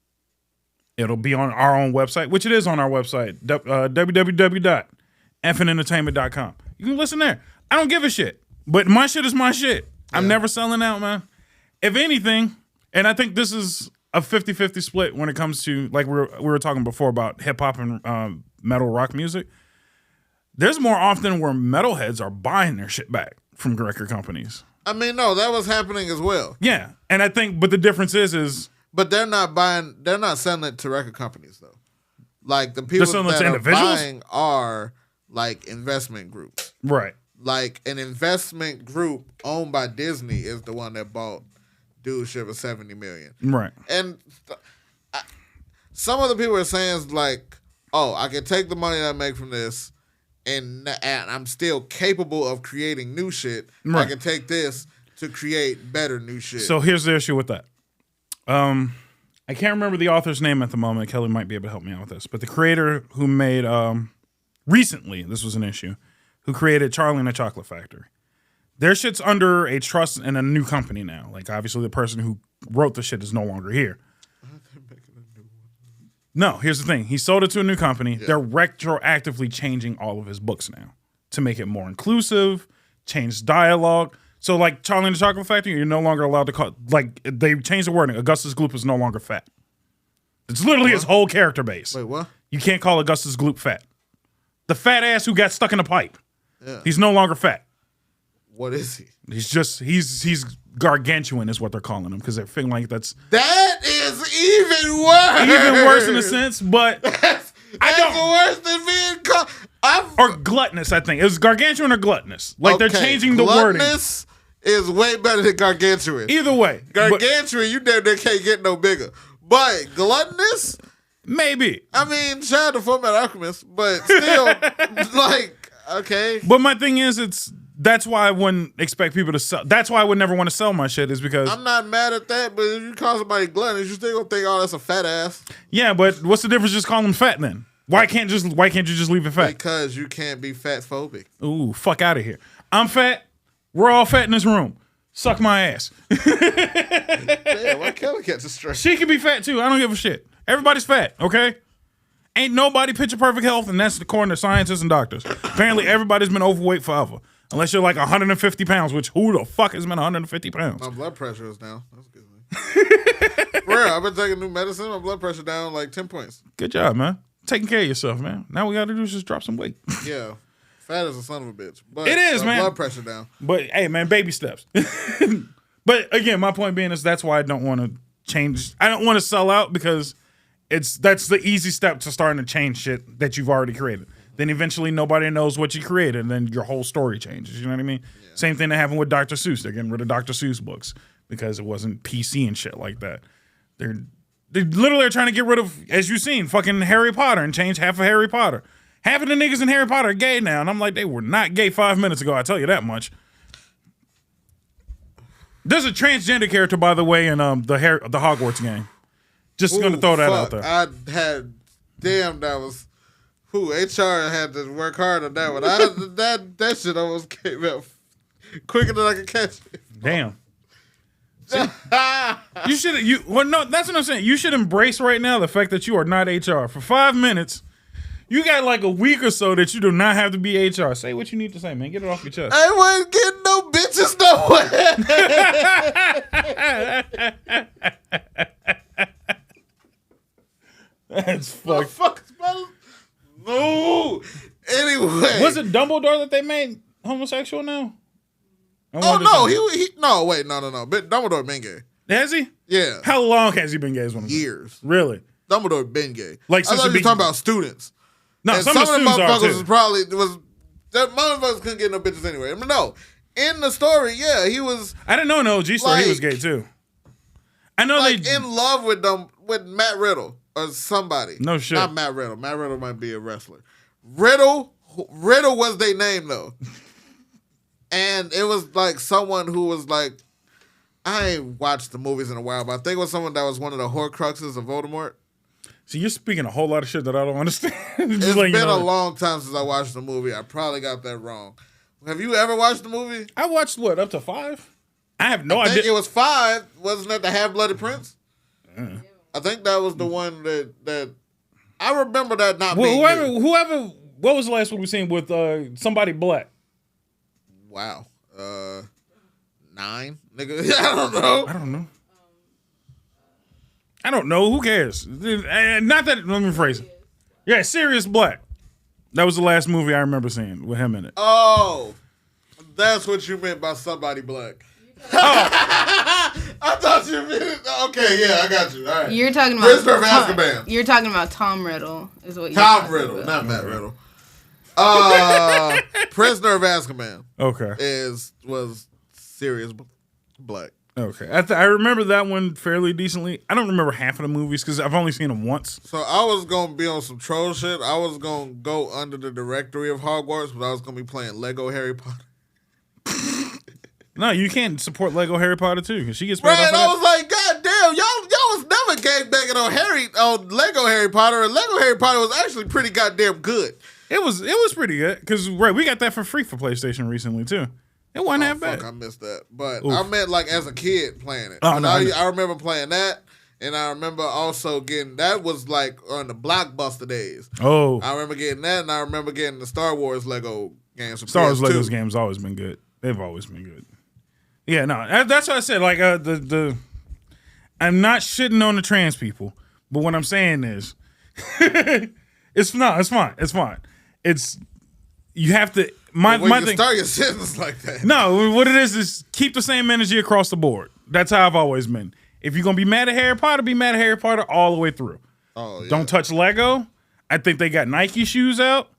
It'll be on our own website, which it is on our website, www.fnentertainment.com. You can listen there. I don't give a shit. But my shit is my shit. Yeah. I'm never selling out, man. If anything, and I think this is a 50-50 split when it comes to, like we were talking before about hip-hop and metal rock music. There's more often where metalheads are buying their shit back from record companies. I mean, no, that was happening as well. Yeah, and I think, but the difference is... But they're not selling it to record companies, though. Like, the people that are buying are, like, investment groups. Right. Like, an investment group owned by Disney is the one that bought Dude Shit for $70 million. Right. And some of the people are saying like, oh, I can take the money that I make from this, and I'm still capable of creating new shit. Right. I can take this to create better new shit. So here's the issue with that. I can't remember the author's name at the moment. Kelly might be able to help me out with this. But the creator who made, recently, this was an issue, who created Charlie and the Chocolate Factory. Their shit's under a trust in a new company now. Like, obviously, the person who wrote the shit is no longer here. No, here's the thing. He sold it to a new company. Yeah. They're retroactively changing all of his books now to make it more inclusive, change dialogue. So, like, Charlie and the Chocolate Factory, you're no longer allowed to call... Like, they changed the wording. Augustus Gloop is no longer fat. It's literally his whole character base. Wait, what? You can't call Augustus Gloop fat. The fat ass who got stuck in a pipe. Yeah. He's no longer fat. What is he? He's gargantuan is what they're calling him because they're feeling like that's... That is even worse! Even worse in a sense, but... That's worse than being called... Or gluttonous, I think. It was gargantuan or gluttonous. Like, they're changing the wording. Gluttonous is way better than gargantuan. Either way. Gargantuan, you damn near can't get no bigger. But gluttonous? Maybe. I mean, shout out to Fullmetal Alchemist, but still, like, okay. But my thing is, that's why I wouldn't expect people to sell. That's why I would never want to sell my shit is because... I'm not mad at that, but if you call somebody gluttonous, you still gonna think, oh, that's a fat ass. Yeah, but what's the difference just calling them fat then? Why can't you just leave it fat? Because you can't be fat phobic. Ooh, fuck out of here. I'm fat. We're all fat in this room. Suck my ass. Yeah, why Kelly catch a straight? She can be fat too. I don't give a shit. Everybody's fat, okay? Ain't nobody picture perfect health, and that's according to scientists and doctors. Apparently, everybody's been overweight forever. Unless you're like 150 pounds, which who the fuck has been 150 pounds? My blood pressure is down. That's good. Bro, I've been taking new medicine. My blood pressure down like 10 points. Good job, man. Taking care of yourself, man. Now we got to do is just drop some weight. Yeah. Fat is a son of a bitch. But it is, man. Blood pressure down. But, hey, man, baby steps. But, again, my point being is that's why I don't want to change. I don't want to sell out because that's the easy step to starting to change shit that you've already created. Then eventually nobody knows what you created, and then your whole story changes. You know what I mean? Yeah. Same thing that happened with Dr. Seuss. They're getting rid of Dr. Seuss books because it wasn't PC and shit like that. They literally are trying to get rid of, as you've seen, fucking Harry Potter and change half of Harry Potter. Half of the niggas in Harry Potter are gay now, and I'm like, they were not gay 5 minutes ago, I tell you that much. There's a transgender character, by the way, in the Hogwarts game. Just gonna throw that out there. That was, HR had to work hard on that one. That shit almost came out quicker than I could catch it. Damn. Well, no, that's what I'm saying. You should embrace right now the fact that you are not HR. For 5 minutes, you got like a week or so that you do not have to be HR. Say what you need to say, man. Get it off your chest. I wasn't getting no bitches nowhere. That's fucked. No. Anyway. Was it Dumbledore that they made homosexual now? Oh, no. No, wait. No. But Dumbledore been gay. Has he? Yeah. How long has he been gay? Years. Really? Dumbledore been gay. Like, I thought you were talking about students. No, and some of the motherfuckers was that motherfuckers couldn't get no bitches anyway. I mean, no. In the story, yeah, he was. I didn't know in the OG story he was gay too. I know like in love with Matt Riddle or somebody. No shit. Not Matt Riddle. Matt Riddle might be a wrestler. Riddle was their name though. And it was like someone who was like, I ain't watched the movies in a while, but I think it was someone that was one of the Horcruxes of Voldemort. See, you're speaking a whole lot of shit that I don't understand. It's been a long time since I watched the movie. I probably got that wrong. Have you ever watched the movie? I watched, up to 5? I have no idea. I think it was 5. Wasn't that the Half-Blooded Prince? I think that was the one that I remember that not being whoever, what was the last one we seen with somebody black? Wow. 9? Nigga, I don't know. Who cares? Not that. Let me rephrase it. Yeah, Sirius Black. That was the last movie I remember seeing with him in it. Oh, that's what you meant by somebody black. I thought you meant. Okay, yeah, I got you. All right. You're talking about Prisoner of Azkaban. You're talking about Tom Riddle, is what you're Tom Riddle, not Matt Riddle. Prisoner of Azkaban. Okay. Was Sirius Black. Okay. I remember that one fairly decently. I don't remember half of the movies because I've only seen them once. So I was going to be on some troll shit. I was going to go under the directory of Hogwarts, but I was going to be playing Lego Harry Potter. No, you can't support Lego Harry Potter too because she gets paid Right, off of I that. was like, God damn, y'all was never gangbanging on Lego Harry Potter, and Lego Harry Potter was actually pretty goddamn good. It was pretty good because we got that for free for PlayStation recently too. It wasn't that bad. Fuck, I missed that. But Oof. I meant like as a kid playing it. Oh, no, I remember playing that, and I remember also getting, that was like on the Blockbuster days. Oh, I remember getting that, and I remember getting the Star Wars Lego games. From Star Wars PS2. Legos games always been good. They've always been good. Yeah, no, that's what I said. Like the I'm not shitting on the trans people, but what I'm saying is, it's fine. It's you have to. My thing. Start your sentence like that. No, what it is keep the same energy across the board. That's how I've always been. If you're gonna be mad at Harry Potter, be mad at Harry Potter all the way through. Oh, yeah. Don't touch Lego. I think they got Nike shoes out.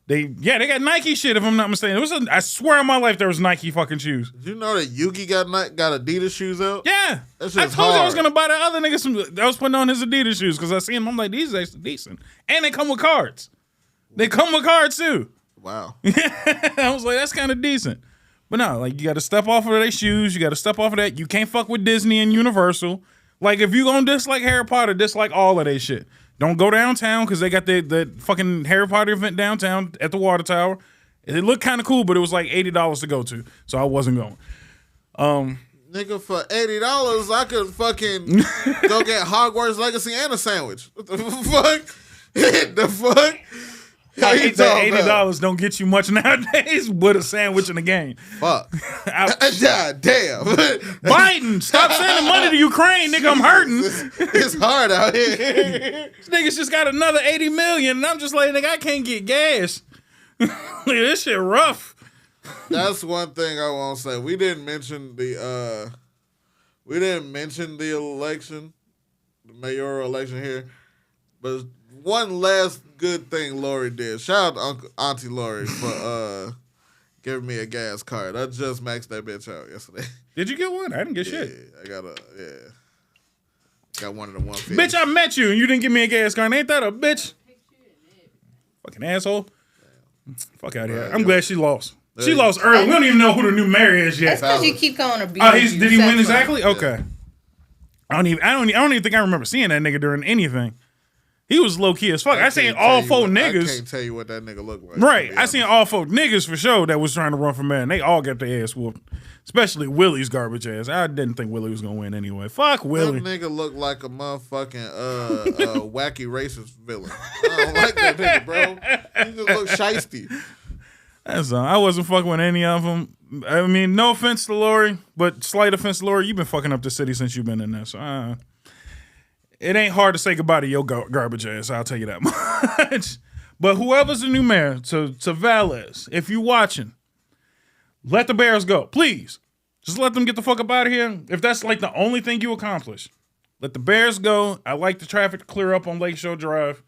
They got Nike shit, if I'm not mistaken. I swear on my life there was Nike fucking shoes. Did you know that Yugi got Adidas shoes out? Yeah. That I shit's told you I was hard. going to buy that other nigga some. I was putting on his Adidas shoes because I seen them. I'm like, these are actually decent. And they come with cards. They come with cards too. Wow. I was like, that's kind of decent. But no, like, you got to step off of their shoes. You got to step off of that. You can't fuck with Disney and Universal. Like, if you going to dislike Harry Potter, dislike all of their shit. Don't go downtown because they got the fucking Harry Potter event downtown at the Water Tower. It looked kind of cool, but it was like $80 to go to, so I wasn't going. Nigga, for $80, I could fucking go get Hogwarts Legacy and a sandwich. What the fuck? The fuck? How I you hate that talking $80 about? don't get you much nowadays, but a sandwich in a game. Fuck. God damn. Biden, stop sending money to Ukraine, nigga. I'm hurting. It's hard out here. This nigga's just got another 80 million, and I'm just like, nigga, I can't get gas. This shit rough. That's one thing I won't say. We didn't mention the election, the mayoral election here. But one last good thing Lori did. Shout out to Auntie Lori for giving me a gas card. I just maxed that bitch out yesterday. Did you get one? I didn't get Yeah, shit. I got one of the 150. Bitch, I met you and you didn't give me a gas card. Ain't that a bitch? Fucking asshole. Fuck out of here. I'm glad she lost. She lost early. We don't even know who the new mayor is yet. That's because you keep calling her B. Oh, did he win exactly? Okay. I don't even think I remember seeing that nigga during anything. He was low key as fuck. I seen all four niggas. I can't tell you what that nigga looked like. Right. I seen all four niggas for sure that was trying to run for mayor, and they all got their ass whooped. Especially Willie's garbage ass. I didn't think Willie was gonna win anyway. Fuck Willie. That nigga looked like a motherfucking wacky racist villain. I don't like that nigga, bro. He just look shiesty. That's I wasn't fucking with any of them. I mean, no offense to Lori, but slight offense to Lori. You've been fucking up the city since you've been in there, so it ain't hard to say goodbye to your garbage ass. I'll tell you that much. But whoever's the new mayor, to Valles, if you watching, let the Bears go, please. Just let them get the fuck up out of here. If that's like the only thing you accomplish, let the Bears go. I like the traffic to clear up on Lakeshore Drive.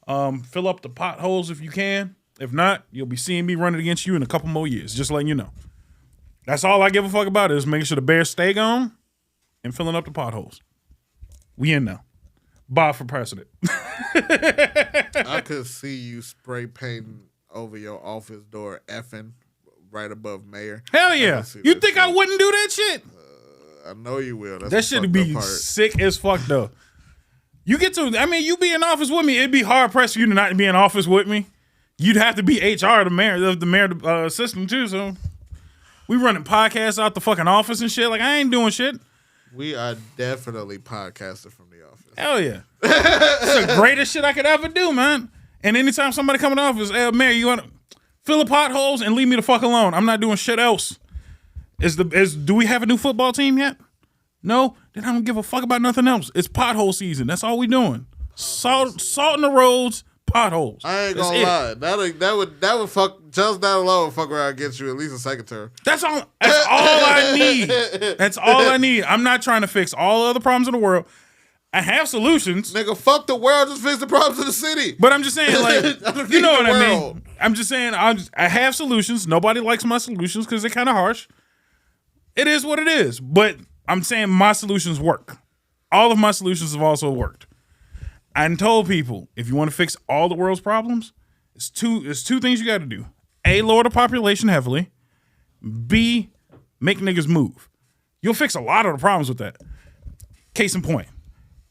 Fill up the potholes if you can. If not, you'll be seeing me running against you in a couple more years. Just letting you know. That's all I give a fuck about is making sure the Bears stay gone and filling up the potholes. We in now. Bob for president. I could see you spray painting over your office door effing right above mayor. Hell yeah. You think I wouldn't do that shit? I know you will. That's That shit'd be sick as fuck though. You be in office with me. It'd be hard pressed for you to not be in office with me. You'd have to be HR, the mayor system too. So we running podcasts out the fucking office and shit. Like I ain't doing shit. We are definitely podcasting from the office. Hell yeah. It's the greatest shit I could ever do, man. And anytime somebody come in the office, hey, Mayor, you want to fill the potholes and leave me the fuck alone. I'm not doing shit else. Do we have a new football team yet? No? Then I don't give a fuck about nothing else. It's pothole season. That's all we doing. Salt in the roads, potholes. I ain't gonna lie. That would fuck just that alone fuck around and get you at least a second term. That's all I need. That's all I need. I'm not trying to fix all the other problems in the world. I have solutions. Nigga, fuck the world, just fix the problems of the city. But I'm just saying, like, you know what I mean? I'm just saying, I have solutions. Nobody likes my solutions because they're kind of harsh. It is what it is. But I'm saying my solutions work. All of my solutions have also worked. I told people, if you want to fix all the world's problems, it's two things you got to do. A, lower the population heavily. B, make niggas move. You'll fix a lot of the problems with that. Case in point,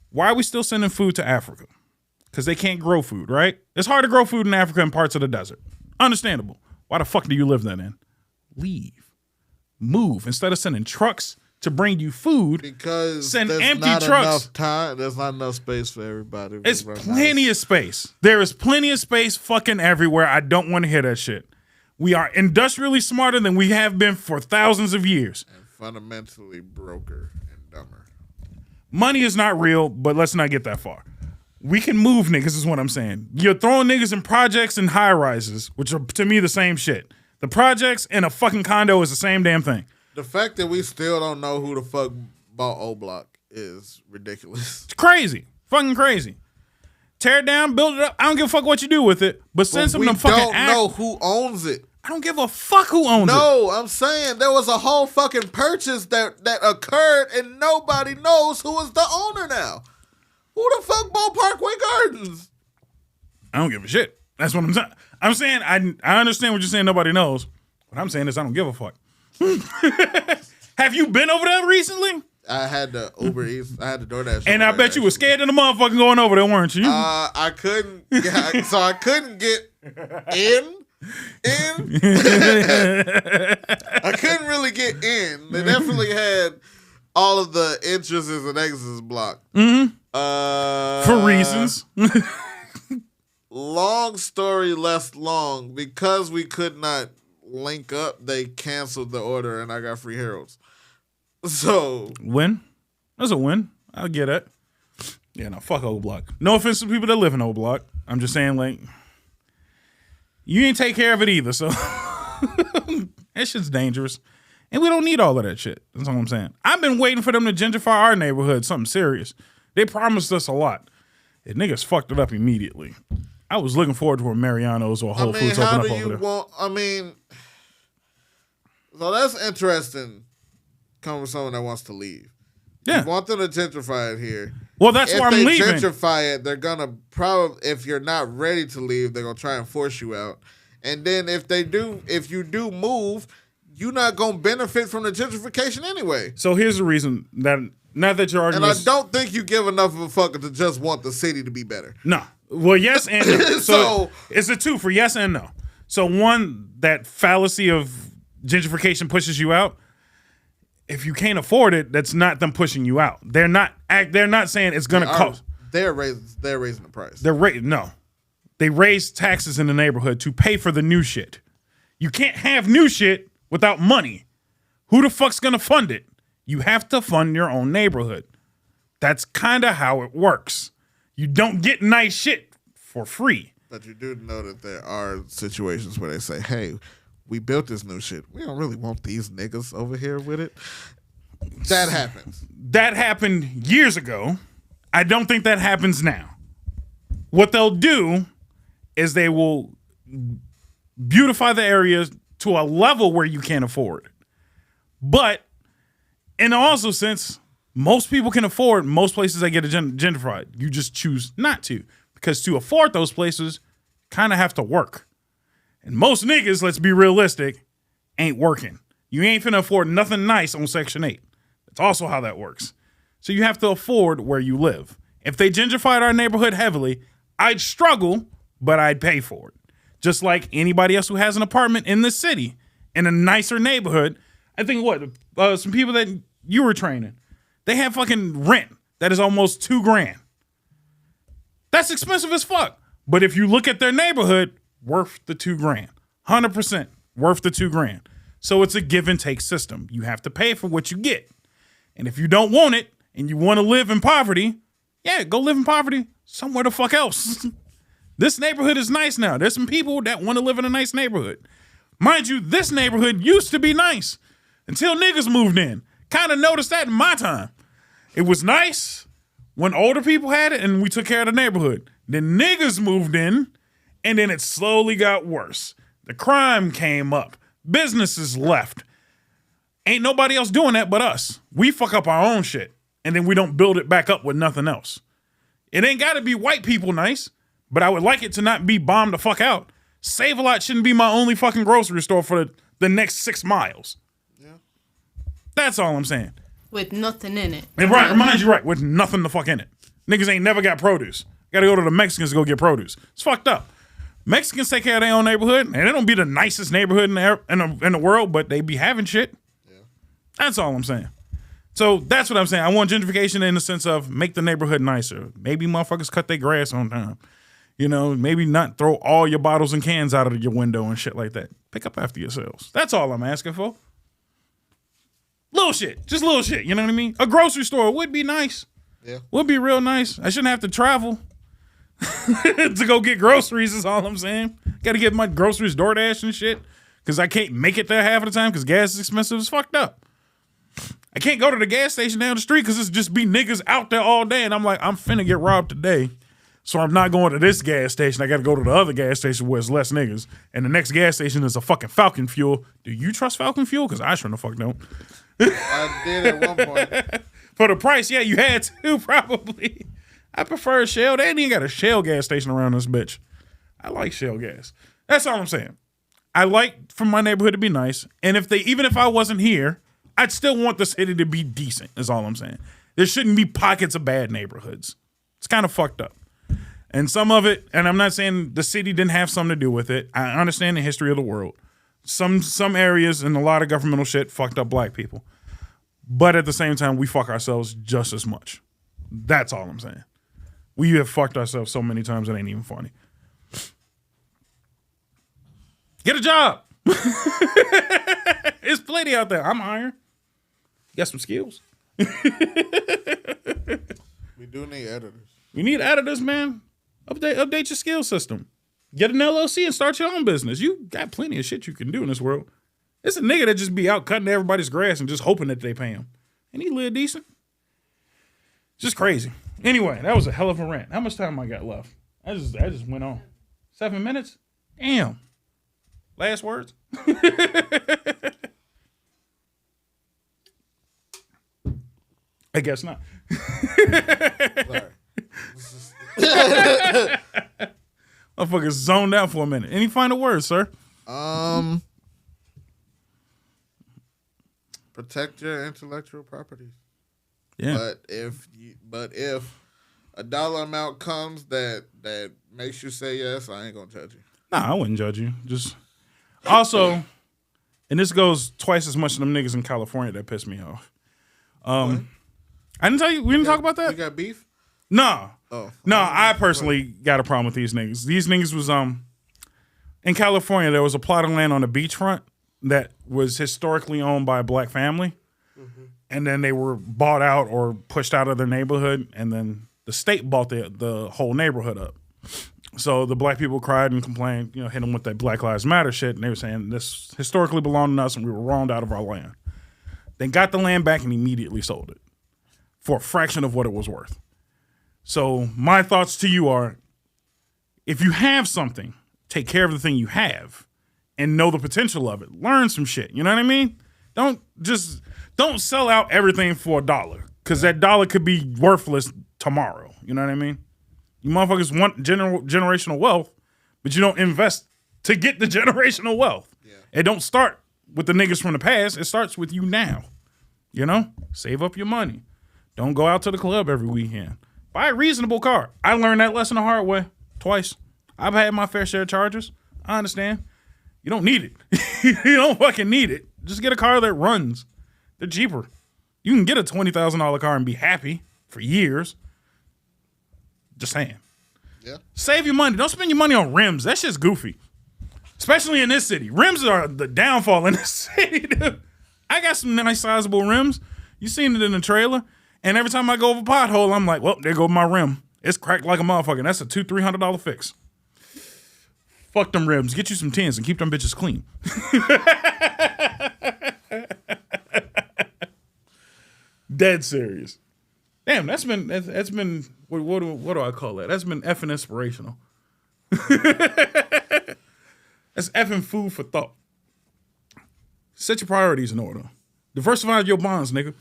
why are we still sending food to Africa? Because they can't grow food, right? It's hard to grow food in Africa in parts of the desert. Understandable. Why the fuck do you live then in? Leave. Move. Instead of sending trucks to bring you food, because send there's empty not trucks. Enough time. There's not enough space for everybody. It's plenty of space. There is plenty of space fucking everywhere. I don't want to hear that shit. We are industrially smarter than we have been for thousands of years. And fundamentally broker and dumber. Money is not real, but let's not get that far. We can move niggas is what I'm saying. You're throwing niggas in projects and high rises, which are to me the same shit. The projects and a fucking condo is the same damn thing. The fact that we still don't know who the fuck bought O Block is ridiculous. It's crazy. Fucking crazy. Tear it down, build it up. I don't give a fuck what you do with it, but send some of them fucking We don't know who owns it. I don't give a fuck who owns it. No, I'm saying there was a whole fucking purchase that occurred and nobody knows who is the owner now. Who the fuck bought Parkway Gardens? I don't give a shit. That's what I'm saying. I'm saying I understand what you're saying. Nobody knows. What I'm saying is I don't give a fuck. Have you been over there recently? I had the Uber Eats. I had the DoorDash. And I bet you were scared of the motherfucking going over there, weren't you? I couldn't. So I couldn't get in. I couldn't really get in. They definitely had all of the entrances and exits blocked. Mm-hmm. For reasons. Long story less long. Because we could not link up, they canceled the order and I got free Heralds. So win. That's a win. I'll get it. Yeah, no, fuck O Block. No offense to people that live in O Block. I'm just saying, like, you ain't take care of it either, so that shit's dangerous. And we don't need all of that shit. That's all I'm saying. I've been waiting for them to gentrify our neighborhood, something serious. They promised us a lot. And niggas fucked it up immediately. I was looking forward to a Mariano's or a Whole Foods open up over there. So that's interesting coming from someone that wants to leave. Yeah. You want them to gentrify it here. Well, that's why I'm leaving. If they gentrify it, they're going to probably, if you're not ready to leave, they're going to try and force you out. And then if you do move, you're not going to benefit from the gentrification anyway. So here's the reason that, not that you're arguing. And I don't think you give enough of a fuck to just want the city to be better. No. Well, yes and no. So it's a two for yes and no. So one, that fallacy of gentrification pushes you out. If you can't afford it, that's not them pushing you out. They're not saying it's going to cost. They're raising the price. No. They raise taxes in the neighborhood to pay for the new shit. You can't have new shit without money. Who the fuck's going to fund it? You have to fund your own neighborhood. That's kind of how it works. You don't get nice shit for free. But you do know that there are situations where they say, hey, we built this new shit. We don't really want these niggas over here with it. That happens. That happened years ago. I don't think that happens now. What they'll do is they will beautify the areas to a level where you can't afford it. But in also sense, most people can afford most places that get gentrified. You just choose not to. Because to afford those places, kind of have to work. And most niggas, let's be realistic, ain't working. You ain't finna afford nothing nice on Section 8. That's also how that works. So you have to afford where you live. If they gentrified our neighborhood heavily, I'd struggle, but I'd pay for it. Just like anybody else who has an apartment in the city, in a nicer neighborhood. I think some people that you were training, they have fucking rent that is almost $2,000. That's expensive as fuck. But if you look at their neighborhood, worth the $2,000, 100% worth the $2,000. So it's a give and take system. You have to pay for what you get. And if you don't want it and you want to live in poverty, yeah, go live in poverty somewhere the fuck else. This neighborhood is nice now. There's some people that want to live in a nice neighborhood. Mind you, this neighborhood used to be nice until niggas moved in. Kind of noticed that in my time. It was nice when older people had it and we took care of the neighborhood. Then niggas moved in and then it slowly got worse. The crime came up. Businesses left. Ain't nobody else doing that but us. We fuck up our own shit, and then we don't build it back up with nothing else. It ain't got to be white people nice, but I would like it to not be bombed the fuck out. Save-A-Lot shouldn't be my only fucking grocery store for the next 6 miles. Yeah. That's all I'm saying. With nothing in it. And right, reminds you right, with nothing the fuck in it. Niggas ain't never got produce. Gotta go to the Mexicans to go get produce. It's fucked up. Mexicans take care of their own neighborhood, and they don't be the nicest neighborhood in the world, but they be having shit. Yeah. That's all I'm saying. So that's what I'm saying. I want gentrification in the sense of make the neighborhood nicer. Maybe motherfuckers cut their grass on time. You know, maybe not throw all your bottles and cans out of your window and shit like that. Pick up after yourselves. That's all I'm asking for. Little shit. Just little shit. You know what I mean? A grocery store would be nice. Yeah. Would be real nice. I shouldn't have to travel to go get groceries is all I'm saying. Got to get my groceries DoorDash and shit because I can't make it there half of the time because gas is expensive. It's fucked up. I can't go to the gas station down the street because it's just be niggas out there all day. And I'm like, I'm finna get robbed today. So I'm not going to this gas station. I got to go to the other gas station where it's less niggas. And the next gas station is a fucking Falcon Fuel. Do you trust Falcon Fuel? Because I sure the fuck don't. I did at one point. For the price, yeah, you had to probably. I prefer Shell. They ain't even got a Shell gas station around this bitch. I like Shell gas. That's all I'm saying. I like for my neighborhood to be nice. And even if I wasn't here, I'd still want the city to be decent, is all I'm saying. There shouldn't be pockets of bad neighborhoods. It's kind of fucked up. And some of it, and I'm not saying the city didn't have something to do with it. I understand the history of the world. Some areas and a lot of governmental shit fucked up black people. But at the same time, we fuck ourselves just as much. That's all I'm saying. We have fucked ourselves so many times it ain't even funny. Get a job. There's plenty out there. I'm hiring. Got some skills. We do need editors. We need editors, man. Update your skill system. Get an LLC and start your own business. You got plenty of shit you can do in this world. It's a nigga that just be out cutting everybody's grass and just hoping that they pay him. And he live decent. Just crazy. Anyway, that was a hell of a rant. How much time I got left? I just went on. 7 minutes? Damn. Last words? I guess not. Sorry. Motherfuckers zoned out for a minute. Any final words, sir? Protect your intellectual property. Yeah. But if a dollar amount comes that makes you say yes, I ain't gonna judge you. Nah, I wouldn't judge you. Just also, and this goes twice as much to them niggas in California that piss me off. I didn't tell you. We didn't talk about that. You got beef? No. Oh. No, I personally got a problem with these niggas. These niggas was in California. There was a plot of land on the beachfront that was historically owned by a black family, and then they were bought out or pushed out of their neighborhood, and then the state bought the whole neighborhood up. So the black people cried and complained, hit them with that Black Lives Matter shit, and they were saying this historically belonged to us, and we were wronged out of our land. They got the land back and immediately sold it for a fraction of what it was worth. So my thoughts to you are, if you have something, take care of the thing you have and know the potential of it. Learn some shit. You know what I mean? Don't sell out everything for $1 because that dollar could be worthless tomorrow. You know what I mean? You motherfuckers want generational wealth, but you don't invest to get the generational wealth. Yeah. It don't start with the niggas from the past. It starts with you now. Save up your money. Don't go out to the club every weekend. Buy a reasonable car. I learned that lesson the hard way twice. I've had my fair share of charges. I understand. You don't need it. You don't fucking need it. Just get a car that runs. They're cheaper. You can get a $20,000 car and be happy for years. Just saying. Yeah. Save your money. Don't spend your money on rims. That shit's goofy. Especially in this city. Rims are the downfall in this city, dude. I got some nice sizable rims. You seen it in the trailer. And every time I go over a pothole, I'm like, well, there goes my rim. It's cracked like a motherfucker. That's a $200-$300 fix. Fuck them rims. Get you some tins and keep them bitches clean. Dead serious. Damn, that's been what do I call that? That's been effing inspirational. That's effing food for thought. Set your priorities in order. Diversify your bonds, nigga.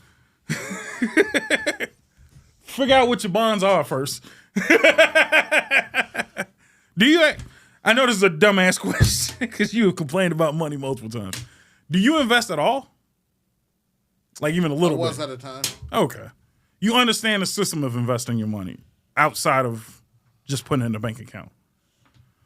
Figure out what your bonds are first. Do you? I know this is a dumbass question because you have complained about money multiple times. Do you invest at all? Like even a little bit? I was at a time. Okay. You understand the system of investing your money outside of just putting it in a bank account.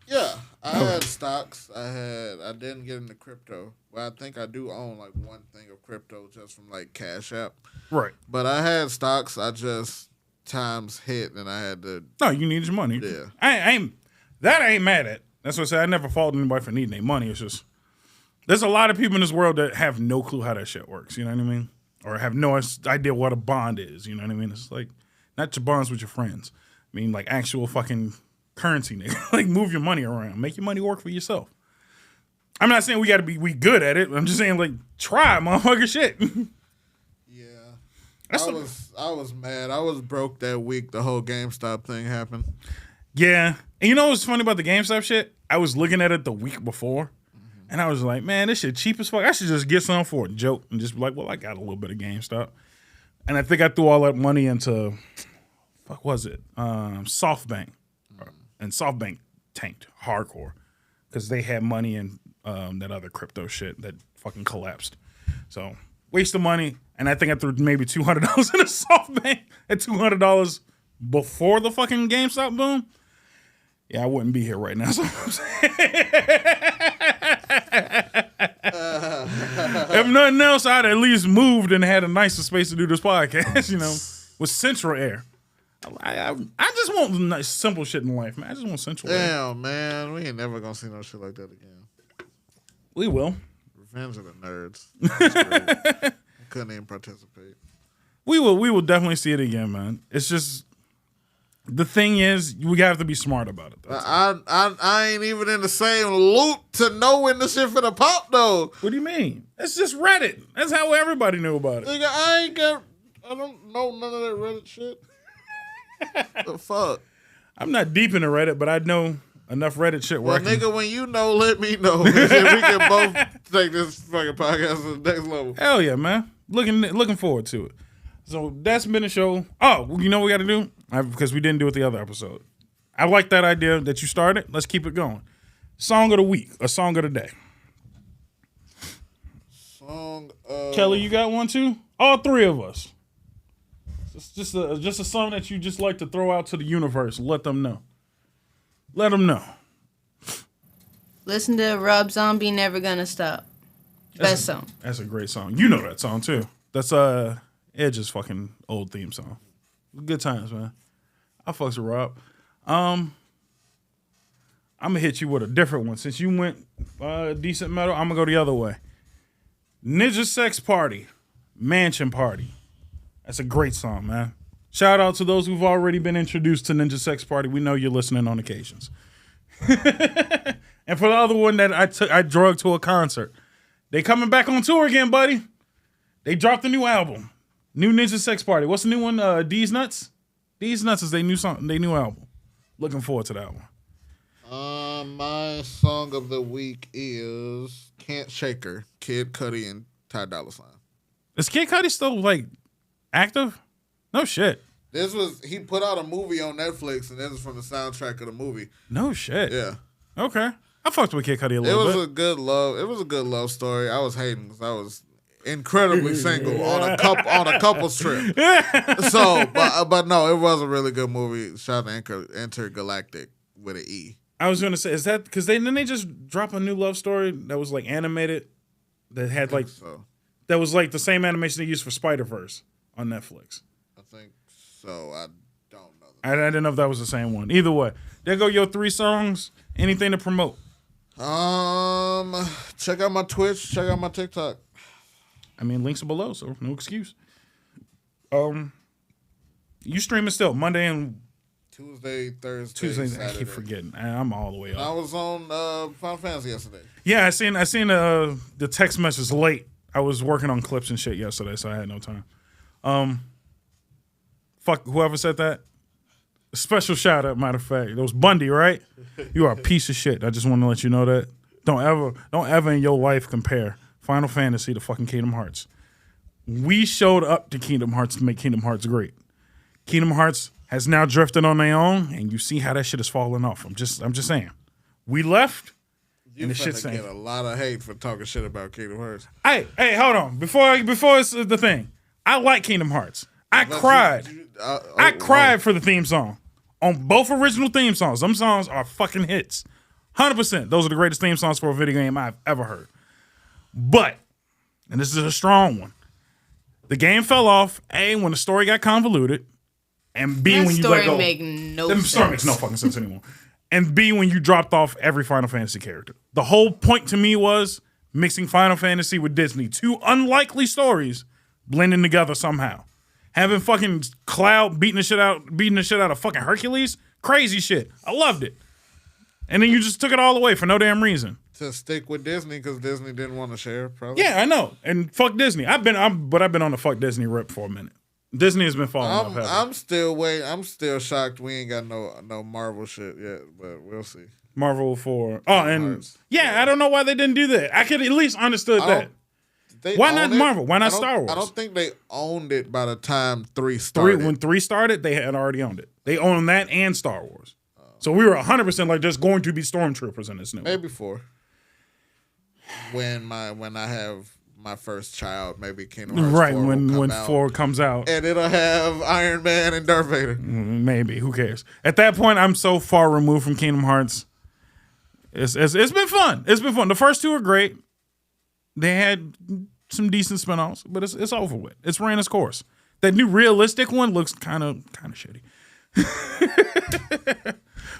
Yeah. I had stocks. I didn't get into crypto. Well, I think I do own like one thing of crypto just from like Cash App. Right. But I had stocks. I just times hit and I had to. No, you need your money. Yeah. I ain't mad at. That's what I said. I never fault anybody for needing their money. It's just there's a lot of people in this world that have no clue how that shit works. You know what I mean? Or have no idea what a bond is. You know what I mean? It's like not your bonds with your friends. I mean, like actual fucking currency, nigga. Like move your money around. Make your money work for yourself. I'm not saying we good at it. I'm just saying like try, motherfucker, shit. Yeah. I was mad. I was broke that week. The whole GameStop thing happened. Yeah. And you know what's funny about the GameStop shit? I was looking at it the week before, and I was like, man, this shit cheap as fuck. I should just get some for a joke and just be like, well, I got a little bit of GameStop. And I think I threw all that money into, fuck was it? SoftBank. And SoftBank tanked hardcore because they had money in that other crypto shit that fucking collapsed. So, waste of money. And I think I threw maybe $200 into SoftBank at $200 before the fucking GameStop boom. Yeah, I wouldn't be here right now. So I'm saying. If nothing else, I'd at least moved and had a nicer space to do this podcast, you know, with central air. I just want nice, simple shit in life, man. I just want central air. Damn, man. We ain't never going to see no shit like that again. We will. Revenge of the Nerds. I couldn't even participate. We will definitely see it again, man. It's just the thing is we have to be smart about it. I ain't even in the same loop to know when the shit finna pop though. What do you mean? It's just Reddit. That's how everybody knew about it. Nigga, I don't know none of that Reddit shit. The fuck? I'm not deep into Reddit, but I know enough Reddit shit where nigga, when you know, let me know. We can both take this fucking podcast to the next level. Hell yeah, man. Looking forward to it. So that's been the show. Oh, you know what we got to do? Because we didn't do it the other episode. I like that idea that you started. Let's keep it going. Song of the week, a song of the day. Kelly, you got one too? All three of us. It's just a song that you just like to throw out to the universe. Let them know. Let them know. Listen to Rob Zombie, Never Gonna Stop. Best song. That's a great song. You know that song too. That's Edge's fucking old theme song. Good times, man. I fucks with Rob. I'm gonna hit you with a different one. Since you went decent metal, I'm gonna go the other way. Ninja Sex Party, Mansion Party. That's a great song, man. Shout out to those who've already been introduced to Ninja Sex Party. We know you're listening on occasions. And for the other one that I drug to a concert, they coming back on tour again, buddy. They dropped a new album, new Ninja Sex Party. What's the new one? D's Nuts. D's Nuts is their new song, their new album. Looking forward to that one. My song of the week is "Can't Shake Her," Kid Cudi and Ty Dolla $ign. Is Kid Cudi still like active? No shit. He put out a movie on Netflix, and this is from the soundtrack of the movie. No shit. Yeah. Okay. I fucked with Kid Cudi a little bit. It was a good love story. I was hating because I was incredibly single on a couple's trip. So, but no, it was a really good movie. Shout out to Intergalactic with an E. I was gonna say, is that because didn't they just drop a new love story that was like animated, that had like that was like the same animation they used for Spider-Verse on Netflix? I think so. I don't know. I didn't know if that was the same one. Either way, there go your 3 songs. Anything to promote? Check out my Twitch. Check out my TikTok. I mean, links are below, so no excuse. You streaming still Monday and Tuesday, Saturday. I keep forgetting. I'm all the way up. I was on Final Fantasy yesterday. Yeah, I seen the text message late. I was working on clips and shit yesterday, so I had no time. Fuck whoever said that. A special shout out, matter of fact. It was Bundy, right? You are a piece of shit. I just want to let you know that. Don't ever in your life compare Final Fantasy to fucking Kingdom Hearts. We showed up to Kingdom Hearts to make Kingdom Hearts great. Kingdom Hearts has now drifted on their own, and you see how that shit is falling off. I'm just saying. We left, and the shit's saying. You get a lot of hate for talking shit about Kingdom Hearts. Hey, hold on. Before it's the thing, I like Kingdom Hearts. I cried. I cried for the theme song on both original theme songs. Them songs are fucking hits. 100%. Those are the greatest theme songs for a video game I've ever heard. But, and this is a strong one, the game fell off, A, when the story got convoluted, and B, when you let go. The story makes no fucking sense anymore. And B, when you dropped off every Final Fantasy character. The whole point to me was mixing Final Fantasy with Disney. Two unlikely stories blending together somehow. Having fucking Cloud beating the shit out of fucking Hercules. Crazy shit. I loved it. And then you just took it all away for no damn reason. To stick with Disney because Disney didn't want to share, probably. Yeah, I know. And fuck Disney. I've been on the fuck Disney rip for a minute. Disney has been falling off heavy. I'm still waiting. I'm still shocked we ain't got no Marvel shit yet, but we'll see. Marvel for I don't know why they didn't do that. I could at least understood that. Why not Marvel? Why not Star Wars? I don't think they owned it by the time 3 started. When 3 started, they had already owned it. They owned that and Star Wars. So we were 100% like just going to be stormtroopers in this new maybe 4. When I have my first child, maybe Kingdom Hearts 4 when 4 comes out, and it'll have Iron Man and Darth Vader. Maybe, who cares? At that point, I'm so far removed from Kingdom Hearts. It's been fun. It's been fun. The first 2 are great. They had some decent spinoffs, but it's over with. It's ran its course. That new realistic one looks kind of shitty.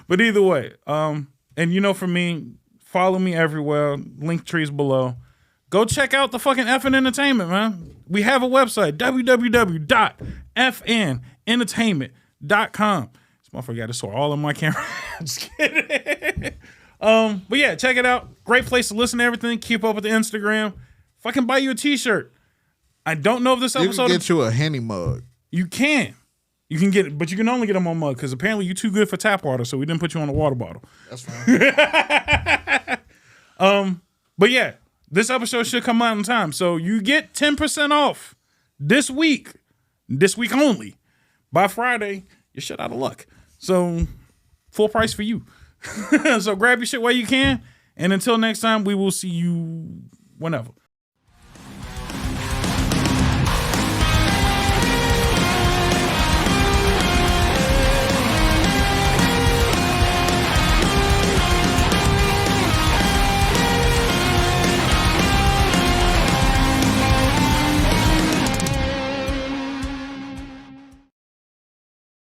But either way, and for me, follow me everywhere. Link trees below. Go check out the fucking FN Entertainment, man. We have a website, www.fnentertainment.com. This motherfucker got to swear all in my camera. Just kidding. But yeah, check it out. Great place to listen to everything. Keep up with the Instagram. Fucking buy you a t-shirt. I don't know if this episode... You can get you a Henny mug. You can. You can get it, but you can only get them on mug because apparently you're too good for tap water, so we didn't put you on a water bottle. That's fine. But yeah, this episode should come out in time. So you get 10% off this week only. By Friday, you're shit out of luck. So full price for you. So grab your shit while you can. And until next time, we will see you whenever.